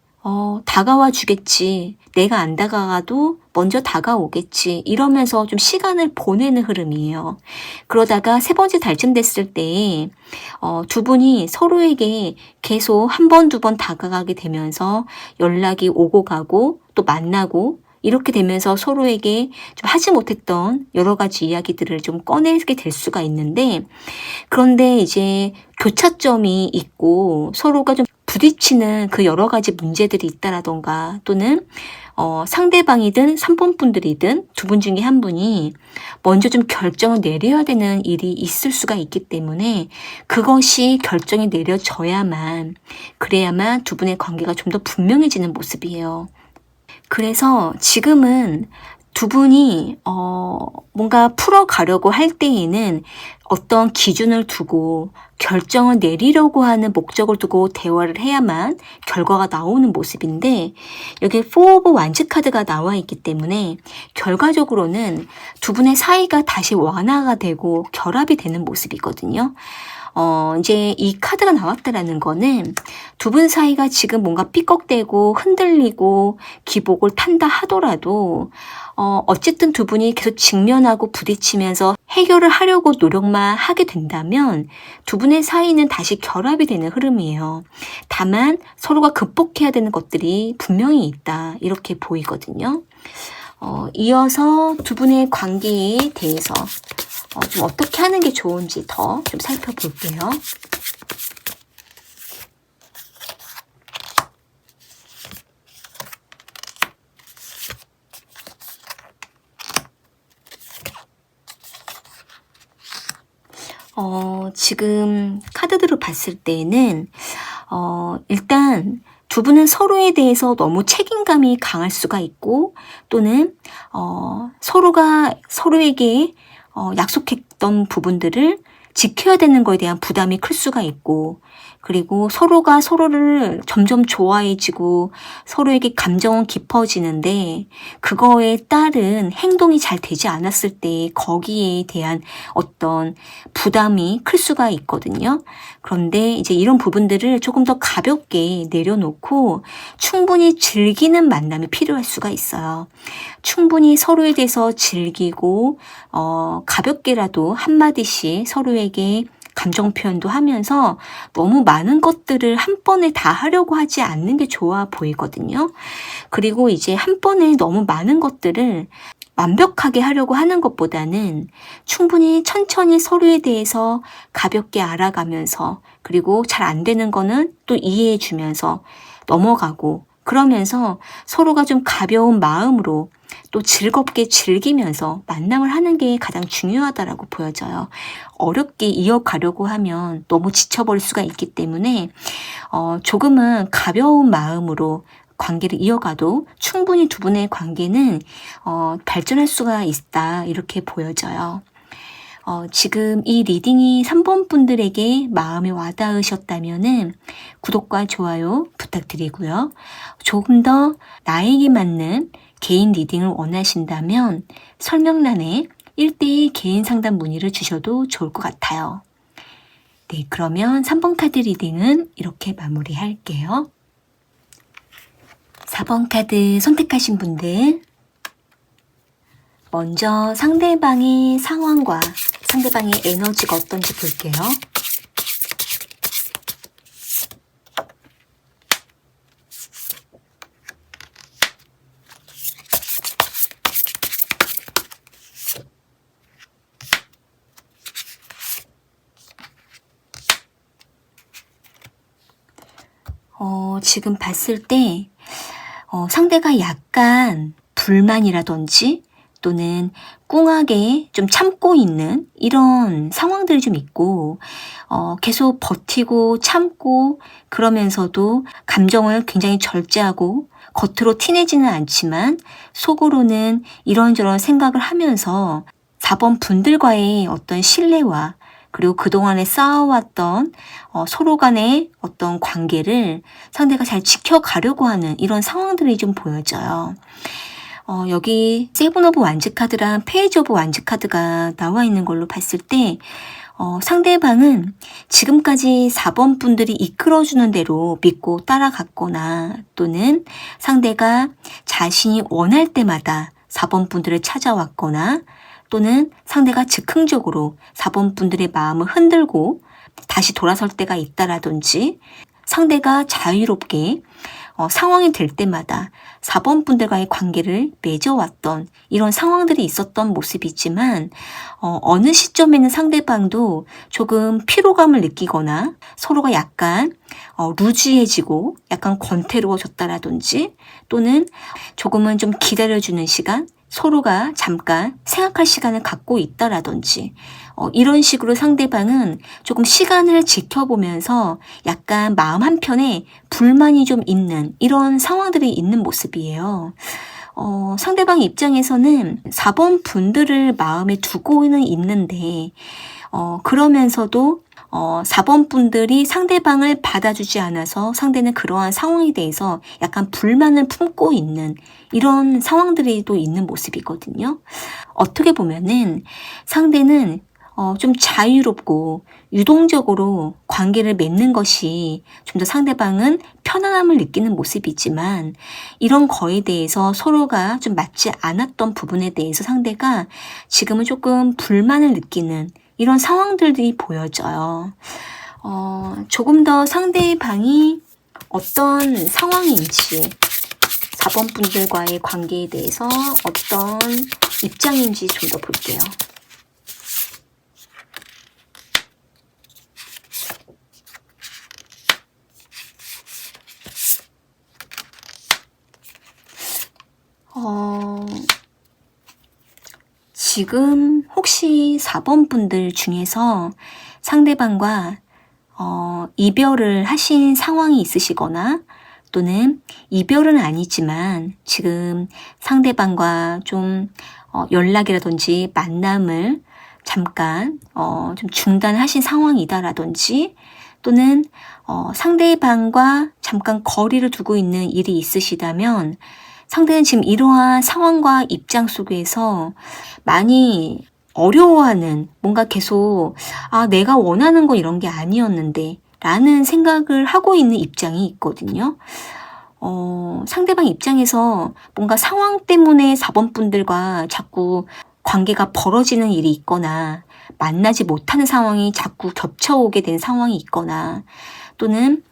다가와 주겠지, 내가 안 다가가도 먼저 다가오겠지, 이러면서 좀 시간을 보내는 흐름이에요. 그러다가 세 번째 달쯤 됐을 때 두 분이 서로에게 계속 한 번, 두 번 다가가게 되면서 연락이 오고 가고 또 만나고, 이렇게 되면서 서로에게 좀 하지 못했던 여러 가지 이야기들을 좀 꺼내게 될 수가 있는데, 그런데 이제 교차점이 있고 서로가 좀 부딪히는 그 여러 가지 문제들이 있다라던가, 또는 상대방이든 3번 분들이든 두 분 중에 한 분이 먼저 좀 결정을 내려야 되는 일이 있을 수가 있기 때문에, 그것이 결정이 내려져야만, 그래야만 두 분의 관계가 좀 더 분명해지는 모습이에요. 그래서 지금은 두 분이 뭔가 풀어가려고 할 때에는 어떤 기준을 두고 결정을 내리려고 하는 목적을 두고 대화를 해야만 결과가 나오는 모습인데, 여기 4 오브 완즈 카드가 나와 있기 때문에 결과적으로는 두 분의 사이가 다시 완화가 되고 결합이 되는 모습이거든요. 이제 이 카드가 나왔다라는 거는 두 분 사이가 지금 뭔가 삐걱대고 흔들리고 기복을 탄다 하더라도 어쨌든 두 분이 계속 직면하고 부딪히면서 해결을 하려고 노력만 하게 된다면 두 분의 사이는 다시 결합이 되는 흐름이에요. 다만 서로가 극복해야 되는 것들이 분명히 있다, 이렇게 보이거든요. 이어서 두 분의 관계에 대해서 좀 어떻게 하는 게 좋은지 더 좀 살펴볼게요. 지금 카드들을 봤을 때는 일단 두 분은 서로에 대해서 너무 책임감이 강할 수가 있고, 또는 서로가 서로에게 약속했던 부분들을 지켜야 되는 거에 대한 부담이 클 수가 있고, 그리고 서로가 서로를 점점 좋아해지고 서로에게 감정은 깊어지는데 그거에 따른 행동이 잘 되지 않았을 때 거기에 대한 어떤 부담이 클 수가 있거든요. 그런데 이제 이런 부분들을 조금 더 가볍게 내려놓고 충분히 즐기는 만남이 필요할 수가 있어요. 충분히 서로에 대해서 즐기고 가볍게라도 한마디씩 서로에게 감정 표현도 하면서 너무 많은 것들을 한 번에 다 하려고 하지 않는 게 좋아 보이거든요. 그리고 이제 한 번에 너무 많은 것들을 완벽하게 하려고 하는 것보다는 충분히 천천히 서로에 대해서 가볍게 알아가면서, 그리고 잘 안 되는 거는 또 이해해 주면서 넘어가고, 그러면서 서로가 좀 가벼운 마음으로 또 즐겁게 즐기면서 만남을 하는 게 가장 중요하다라고 보여져요. 어렵게 이어가려고 하면 너무 지쳐버릴 수가 있기 때문에 조금은 가벼운 마음으로 관계를 이어가도 충분히 두 분의 관계는 발전할 수가 있다, 이렇게 보여져요. 지금 이 리딩이 3번 분들에게 마음에 와닿으셨다면은 구독과 좋아요 부탁드리고요. 조금 더 나에게 맞는 개인 리딩을 원하신다면 설명란에 1:1 개인 상담 문의를 주셔도 좋을 것 같아요. 네, 그러면 3번 카드 리딩은 이렇게 마무리할게요. 4번 카드 선택하신 분들, 먼저 상대방의 상황과 상대방의 에너지가 어떤지 볼게요. 지금 봤을 때 상대가 약간 불만이라든지 또는 꿍하게 좀 참고 있는 이런 상황들이 좀 있고 계속 버티고 참고 그러면서도 감정을 굉장히 절제하고 겉으로 티내지는 않지만 속으로는 이런저런 생각을 하면서 4번 분들과의 어떤 신뢰와 그리고 그동안에 쌓아왔던 서로 간의 어떤 관계를 상대가 잘 지켜가려고 하는 이런 상황들이 좀 보여져요. 여기 세븐 오브 완즈 카드랑 페이지 오브 완즈 카드가 나와 있는 걸로 봤을 때 상대방은 지금까지 4번 분들이 이끌어주는 대로 믿고 따라갔거나 또는 상대가 자신이 원할 때마다 4번 분들을 찾아왔거나 또는 상대가 즉흥적으로 4번 분들의 마음을 흔들고 다시 돌아설 때가 있다라든지 상대가 자유롭게 상황이 될 때마다 4번 분들과의 관계를 맺어왔던 이런 상황들이 있었던 모습이지만 어느 시점에는 상대방도 조금 피로감을 느끼거나 서로가 약간 루즈해지고 약간 권태로워졌다라든지 또는 조금은 좀 기다려주는 시간 서로가 잠깐 생각할 시간을 갖고 있다라든지 이런 식으로 상대방은 조금 시간을 지켜보면서 약간 마음 한편에 불만이 좀 있는 이런 상황들이 있는 모습이에요. 상대방 입장에서는 4번 분들을 마음에 두고는 있는데 그러면서도 4번 분들이 상대방을 받아주지 않아서 상대는 그러한 상황에 대해서 약간 불만을 품고 있는 이런 상황들이 또 있는 모습이거든요. 어떻게 보면은 상대는 좀 자유롭고 유동적으로 관계를 맺는 것이 좀 더 상대방은 편안함을 느끼는 모습이지만 이런 거에 대해서 서로가 좀 맞지 않았던 부분에 대해서 상대가 지금은 조금 불만을 느끼는 이런 상황들이 보여져요. 조금 더 상대방이 어떤 상황인지 4번 분들과의 관계에 대해서 어떤 입장인지 좀 더 볼게요. 지금 혹시 4번 분들 중에서 상대방과 이별을 하신 상황이 있으시거나 또는 이별은 아니지만 지금 상대방과 좀 연락이라든지 만남을 잠깐 좀 중단하신 상황이다라든지 또는 상대방과 잠깐 거리를 두고 있는 일이 있으시다면 상대는 지금 이러한 상황과 입장 속에서 많이 어려워하는 뭔가 계속 내가 원하는 거 이런 게 아니었는데 라는 생각을 하고 있는 입장이 있거든요. 상대방 입장에서 뭔가 상황 때문에 4번 분들과 자꾸 관계가 벌어지는 일이 있거나 만나지 못하는 상황이 자꾸 겹쳐오게 된 상황이 있거나 또는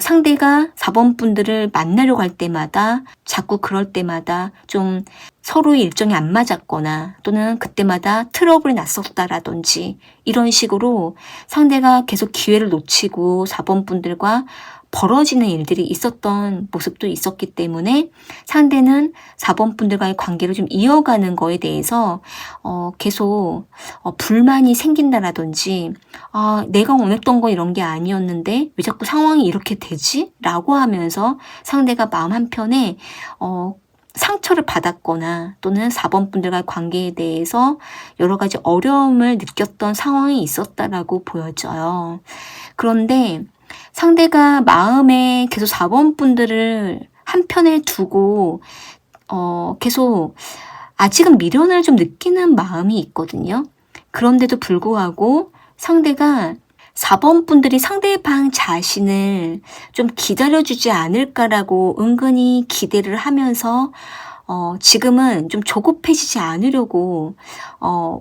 상대가 4번 분들을 만나려고 할 때마다 자꾸 그럴 때마다 좀 서로의 일정이 안 맞았거나 또는 그때마다 트러블이 났었다라든지 이런 식으로 상대가 계속 기회를 놓치고 4번 분들과 벌어지는 일들이 있었던 모습도 있었기 때문에 상대는 4번 분들과의 관계를 좀 이어가는 거에 대해서 계속 불만이 생긴다라든지 내가 원했던 거 이런 게 아니었는데 왜 자꾸 상황이 이렇게 되지? 라고 하면서 상대가 마음 한편에 상처를 받았거나 또는 4번 분들과의 관계에 대해서 여러 가지 어려움을 느꼈던 상황이 있었다라고 보여져요. 그런데 상대가 마음에 계속 4번 분들을 한편에 두고 계속 아직은 미련을 좀 느끼는 마음이 있거든요. 그런데도 불구하고 상대가 4번 분들이 상대방 자신을 좀 기다려주지 않을까라고 은근히 기대를 하면서 지금은 좀 조급해지지 않으려고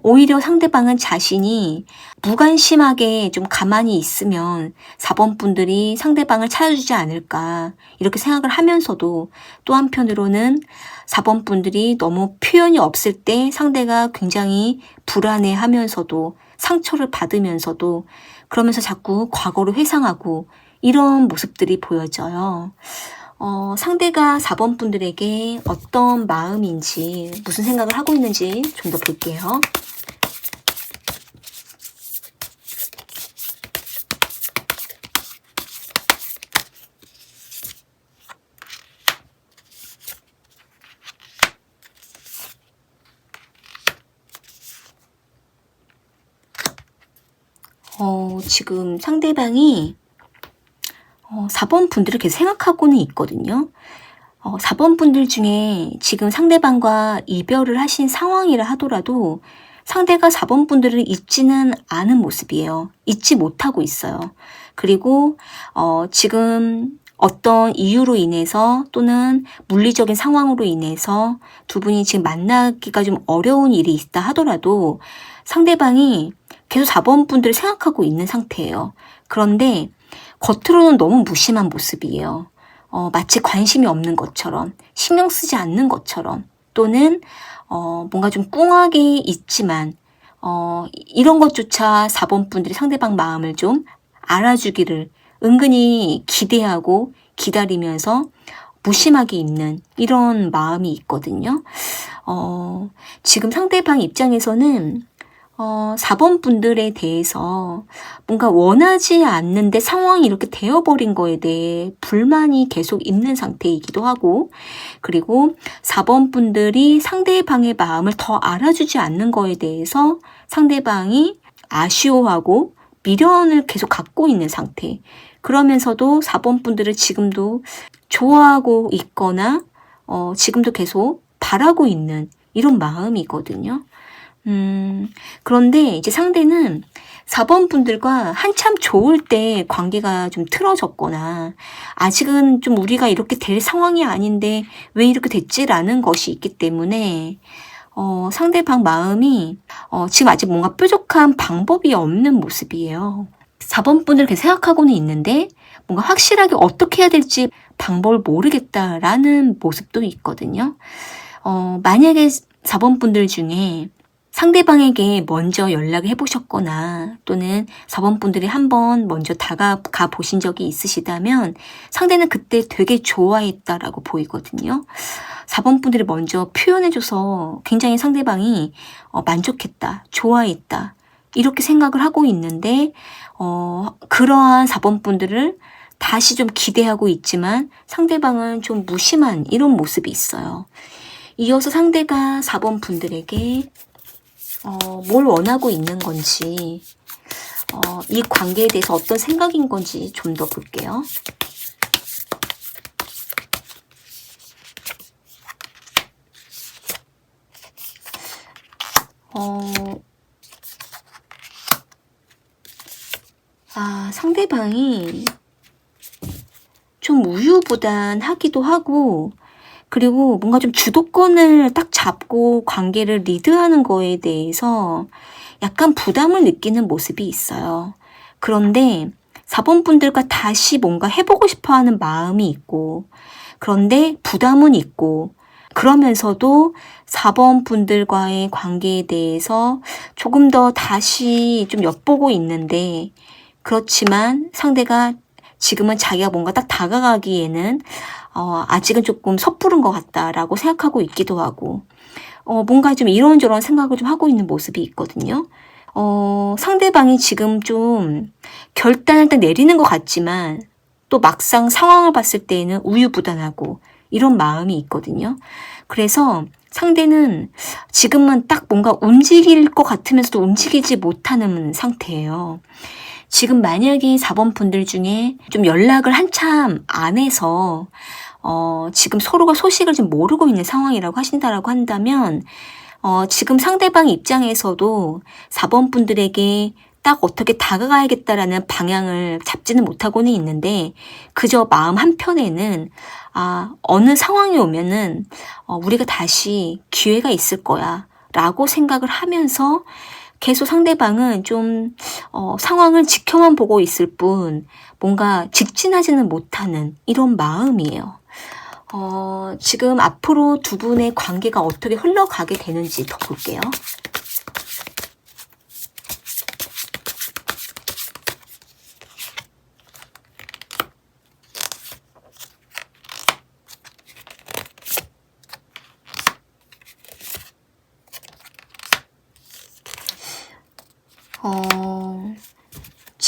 오히려 상대방은 자신이 무관심하게 좀 가만히 있으면 4번 분들이 상대방을 찾아주지 않을까 이렇게 생각을 하면서도 또 한편으로는 4번 분들이 너무 표현이 없을 때 상대가 굉장히 불안해하면서도 상처를 받으면서도 그러면서 자꾸 과거를 회상하고 이런 모습들이 보여져요. 상대가 4번 분들에게 어떤 마음인지, 무슨 생각을 하고 있는지 좀 더 볼게요. 지금 상대방이 4번 분들을 계속 생각하고는 있거든요. 4번 분들 중에 지금 상대방과 이별을 하신 상황이라 하더라도 상대가 4번 분들을 잊지는 않은 모습이에요. 잊지 못하고 있어요. 그리고 지금 어떤 이유로 인해서 또는 물리적인 상황으로 인해서 두 분이 지금 만나기가 좀 어려운 일이 있다 하더라도 상대방이 계속 4번 분들을 생각하고 있는 상태예요. 그런데 겉으로는 너무 무심한 모습이에요. 마치 관심이 없는 것처럼, 신경 쓰지 않는 것처럼, 또는 뭔가 좀 꿍하게 있지만 이런 것조차 4번 분들이 상대방 마음을 좀 알아주기를 은근히 기대하고 기다리면서 무심하게 있는 이런 마음이 있거든요. 지금 상대방 입장에서는 4번 분들에 대해서 뭔가 원하지 않는데 상황이 이렇게 되어버린 거에 대해 불만이 계속 있는 상태이기도 하고, 그리고 4번 분들이 상대방의 마음을 더 알아주지 않는 거에 대해서 상대방이 아쉬워하고 미련을 계속 갖고 있는 상태. 그러면서도 4번 분들을 지금도 좋아하고 있거나 지금도 계속 바라고 있는 이런 마음이거든요. 그런데 이제 상대는 4번 분들과 한참 좋을 때 관계가 좀 틀어졌거나 아직은 좀 우리가 이렇게 될 상황이 아닌데 왜 이렇게 됐지라는 것이 있기 때문에 상대방 마음이 지금 아직 뭔가 뾰족한 방법이 없는 모습이에요. 4번 분들 이렇게 생각하고는 있는데 뭔가 확실하게 어떻게 해야 될지 방법을 모르겠다라는 모습도 있거든요. 만약에 4번 분들 중에 상대방에게 먼저 연락을 해보셨거나 또는 4번 분들이 한번 먼저 다가가 보신 적이 있으시다면 상대는 그때 되게 좋아했다라고 보이거든요. 4번 분들이 먼저 표현해줘서 굉장히 상대방이 만족했다, 좋아했다 이렇게 생각을 하고 있는데 그러한 4번 분들을 다시 좀 기대하고 있지만 상대방은 좀 무심한 이런 모습이 있어요. 이어서 상대가 4번 분들에게 뭘 원하고 있는 건지 이 관계에 대해서 어떤 생각인 건지 좀 더 볼게요. 상대방이 좀 우유부단하기도 하고 그리고 뭔가 좀 주도권을 딱 잡고 관계를 리드하는 거에 대해서 약간 부담을 느끼는 모습이 있어요. 그런데 4번 분들과 다시 뭔가 해보고 싶어 하는 마음이 있고 그런데 부담은 있고 그러면서도 4번 분들과의 관계에 대해서 조금 더 다시 좀 엿보고 있는데 그렇지만 상대가 지금은 자기가 뭔가 딱 다가가기에는 아직은 조금 섣부른 것 같다라고 생각하고 있기도 하고 뭔가 좀 이런저런 생각을 좀 하고 있는 모습이 있거든요. 상대방이 지금 좀 결단을 딱 내리는 것 같지만 또 막상 상황을 봤을 때에는 우유부단하고 이런 마음이 있거든요. 그래서 상대는 지금은 딱 뭔가 움직일 것 같으면서도 움직이지 못하는 상태예요. 지금 만약에 4번 분들 중에 좀 연락을 한참 안 해서 지금 서로가 소식을 좀 모르고 있는 상황이라고 하신다라고 한다면 지금 상대방 입장에서도 4번 분들에게 딱 어떻게 다가가야겠다라는 방향을 잡지는 못하고는 있는데 그저 마음 한편에는 어느 상황이 오면은 우리가 다시 기회가 있을 거야 라고 생각을 하면서 계속 상대방은 좀 상황을 지켜만 보고 있을 뿐 뭔가 직진하지는 못하는 이런 마음이에요. 지금 앞으로 두 분의 관계가 어떻게 흘러가게 되는지 더 볼게요.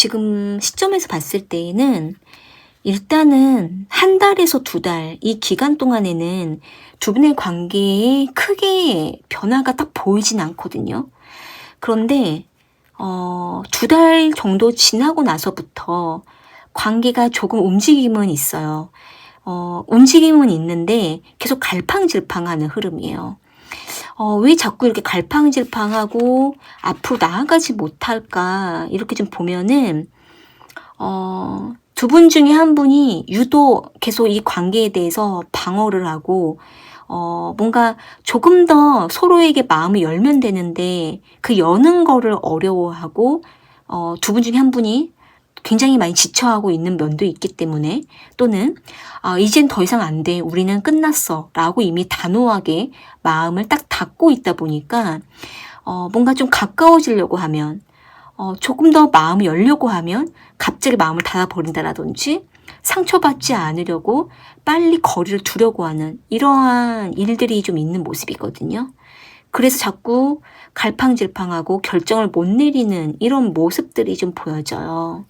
지금 시점에서 봤을 때에는 일단은 1달에서 2달 이 기간 동안에는 두 분의 관계에 크게 변화가 딱 보이진 않거든요. 그런데 2달 정도 지나고 나서부터 관계가 조금 움직임은 있어요. 움직임은 있는데 계속 갈팡질팡하는 흐름이에요. 왜 자꾸 이렇게 갈팡질팡하고 앞으로 나아가지 못할까 이렇게 좀 보면은 두 분 중에 한 분이 유독 계속 이 관계에 대해서 방어를 하고 뭔가 조금 더 서로에게 마음을 열면 되는데 그 여는 거를 어려워하고 두 분 중에 한 분이 굉장히 많이 지쳐하고 있는 면도 있기 때문에 또는 이젠 더 이상 안 돼. 우리는 끝났어. 라고 이미 단호하게 마음을 딱 닫고 있다 보니까 뭔가 좀 가까워지려고 하면 조금 더 마음을 열려고 하면 갑자기 마음을 닫아버린다라든지 상처받지 않으려고 빨리 거리를 두려고 하는 이러한 일들이 좀 있는 모습이거든요. 그래서 자꾸 갈팡질팡하고 결정을 못 내리는 이런 모습들이 좀 보여져요.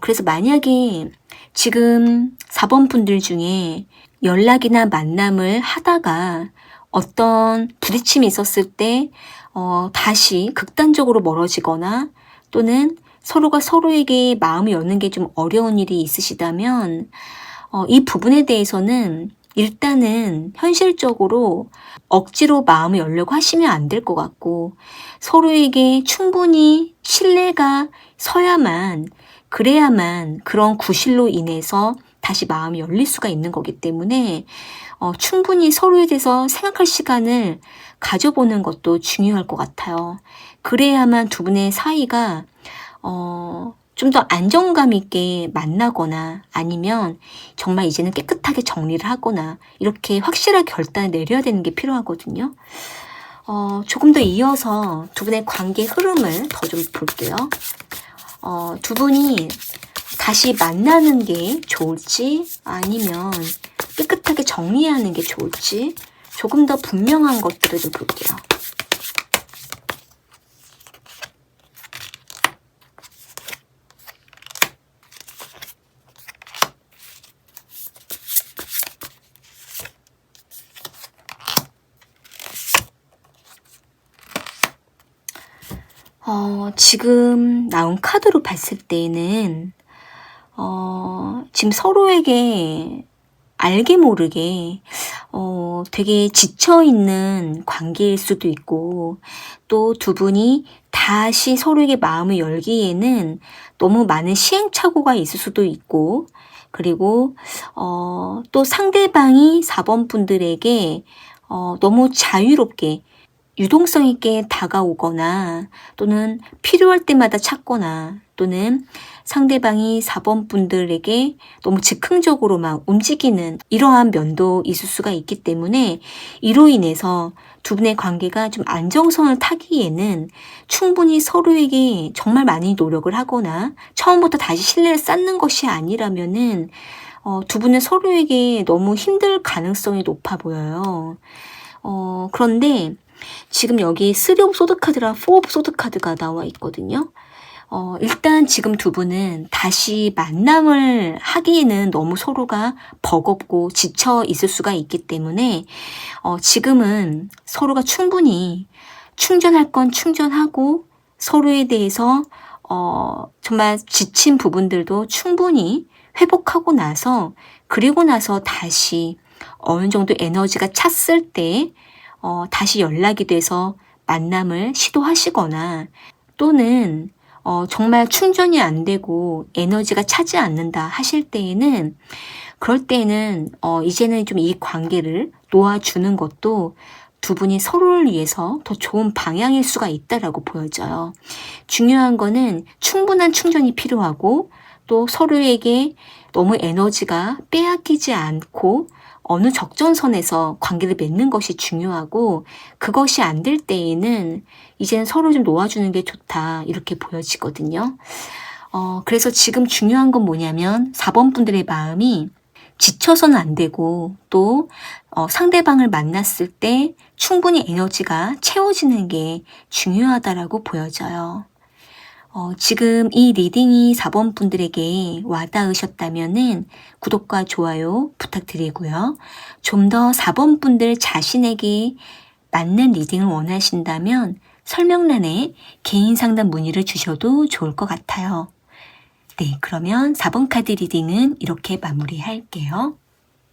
그래서 만약에 지금 4번 분들 중에 연락이나 만남을 하다가 어떤 부딪힘이 있었을 때 다시 극단적으로 멀어지거나 또는 서로가 서로에게 마음을 여는 게 좀 어려운 일이 있으시다면 이 부분에 대해서는 일단은 현실적으로 억지로 마음을 열려고 하시면 안 될 것 같고 서로에게 충분히 신뢰가 서야만 그래야만 그런 구실로 인해서 다시 마음이 열릴 수가 있는 거기 때문에 충분히 서로에 대해서 생각할 시간을 가져보는 것도 중요할 것 같아요. 그래야만 두 분의 사이가 좀 더 안정감 있게 만나거나 아니면 정말 이제는 깨끗하게 정리를 하거나 이렇게 확실하게 결단을 내려야 되는 게 필요하거든요. 조금 더 이어서 두 분의 관계 흐름을 더 좀 볼게요. 두 분이 다시 만나는 게 좋을지 아니면 깨끗하게 정리하는 게 좋을지 조금 더 분명한 것들을 좀 볼게요. 지금 나온 카드로 봤을 때는 지금 서로에게 알게 모르게 되게 지쳐있는 관계일 수도 있고 또 두 분이 다시 서로에게 마음을 열기에는 너무 많은 시행착오가 있을 수도 있고 그리고 또 상대방이 4번 분들에게 너무 자유롭게 유동성 있게 다가오거나 또는 필요할 때마다 찾거나 또는 상대방이 4번 분들에게 너무 즉흥적으로 움직이는 이러한 면도 있을 수가 있기 때문에 이로 인해서 두 분의 관계가 좀 안정선을 타기에는 충분히 서로에게 정말 많이 노력을 하거나 처음부터 다시 신뢰를 쌓는 것이 아니라면은 두 분은 서로에게 너무 힘들 가능성이 높아 보여요. 그런데 지금 여기 3 오브 소드 카드랑 4 오브 소드 카드가 나와 있거든요. 일단 지금 두 분은 다시 만남을 하기에는 너무 서로가 버겁고 지쳐 있을 수가 있기 때문에 지금은 서로가 충분히 충전할 건 충전하고 서로에 대해서 정말 지친 부분들도 충분히 회복하고 나서 그리고 나서 다시 어느 정도 에너지가 찼을 때 다시 연락이 돼서 만남을 시도하시거나 또는 정말 충전이 안 되고 에너지가 차지 않는다 하실 때에는 그럴 때에는 이제는 좀 이 관계를 놓아주는 것도 두 분이 서로를 위해서 더 좋은 방향일 수가 있다라고 보여져요. 중요한 거는 충분한 충전이 필요하고 또 서로에게 너무 에너지가 빼앗기지 않고 어느 적정선에서 관계를 맺는 것이 중요하고 그것이 안 될 때에는 이제는 서로 좀 놓아주는 게 좋다 이렇게 보여지거든요. 그래서 지금 중요한 건 뭐냐면 4번 분들의 마음이 지쳐서는 안 되고 또 상대방을 만났을 때 충분히 에너지가 채워지는 게 중요하다라고 보여져요. 지금 이 리딩이 4번 분들에게 와닿으셨다면은 구독과 좋아요 부탁드리고요. 좀 더 4번 분들 자신에게 맞는 리딩을 원하신다면 설명란에 개인 상담 문의를 주셔도 좋을 것 같아요. 네, 그러면 4번 카드 리딩은 이렇게 마무리할게요.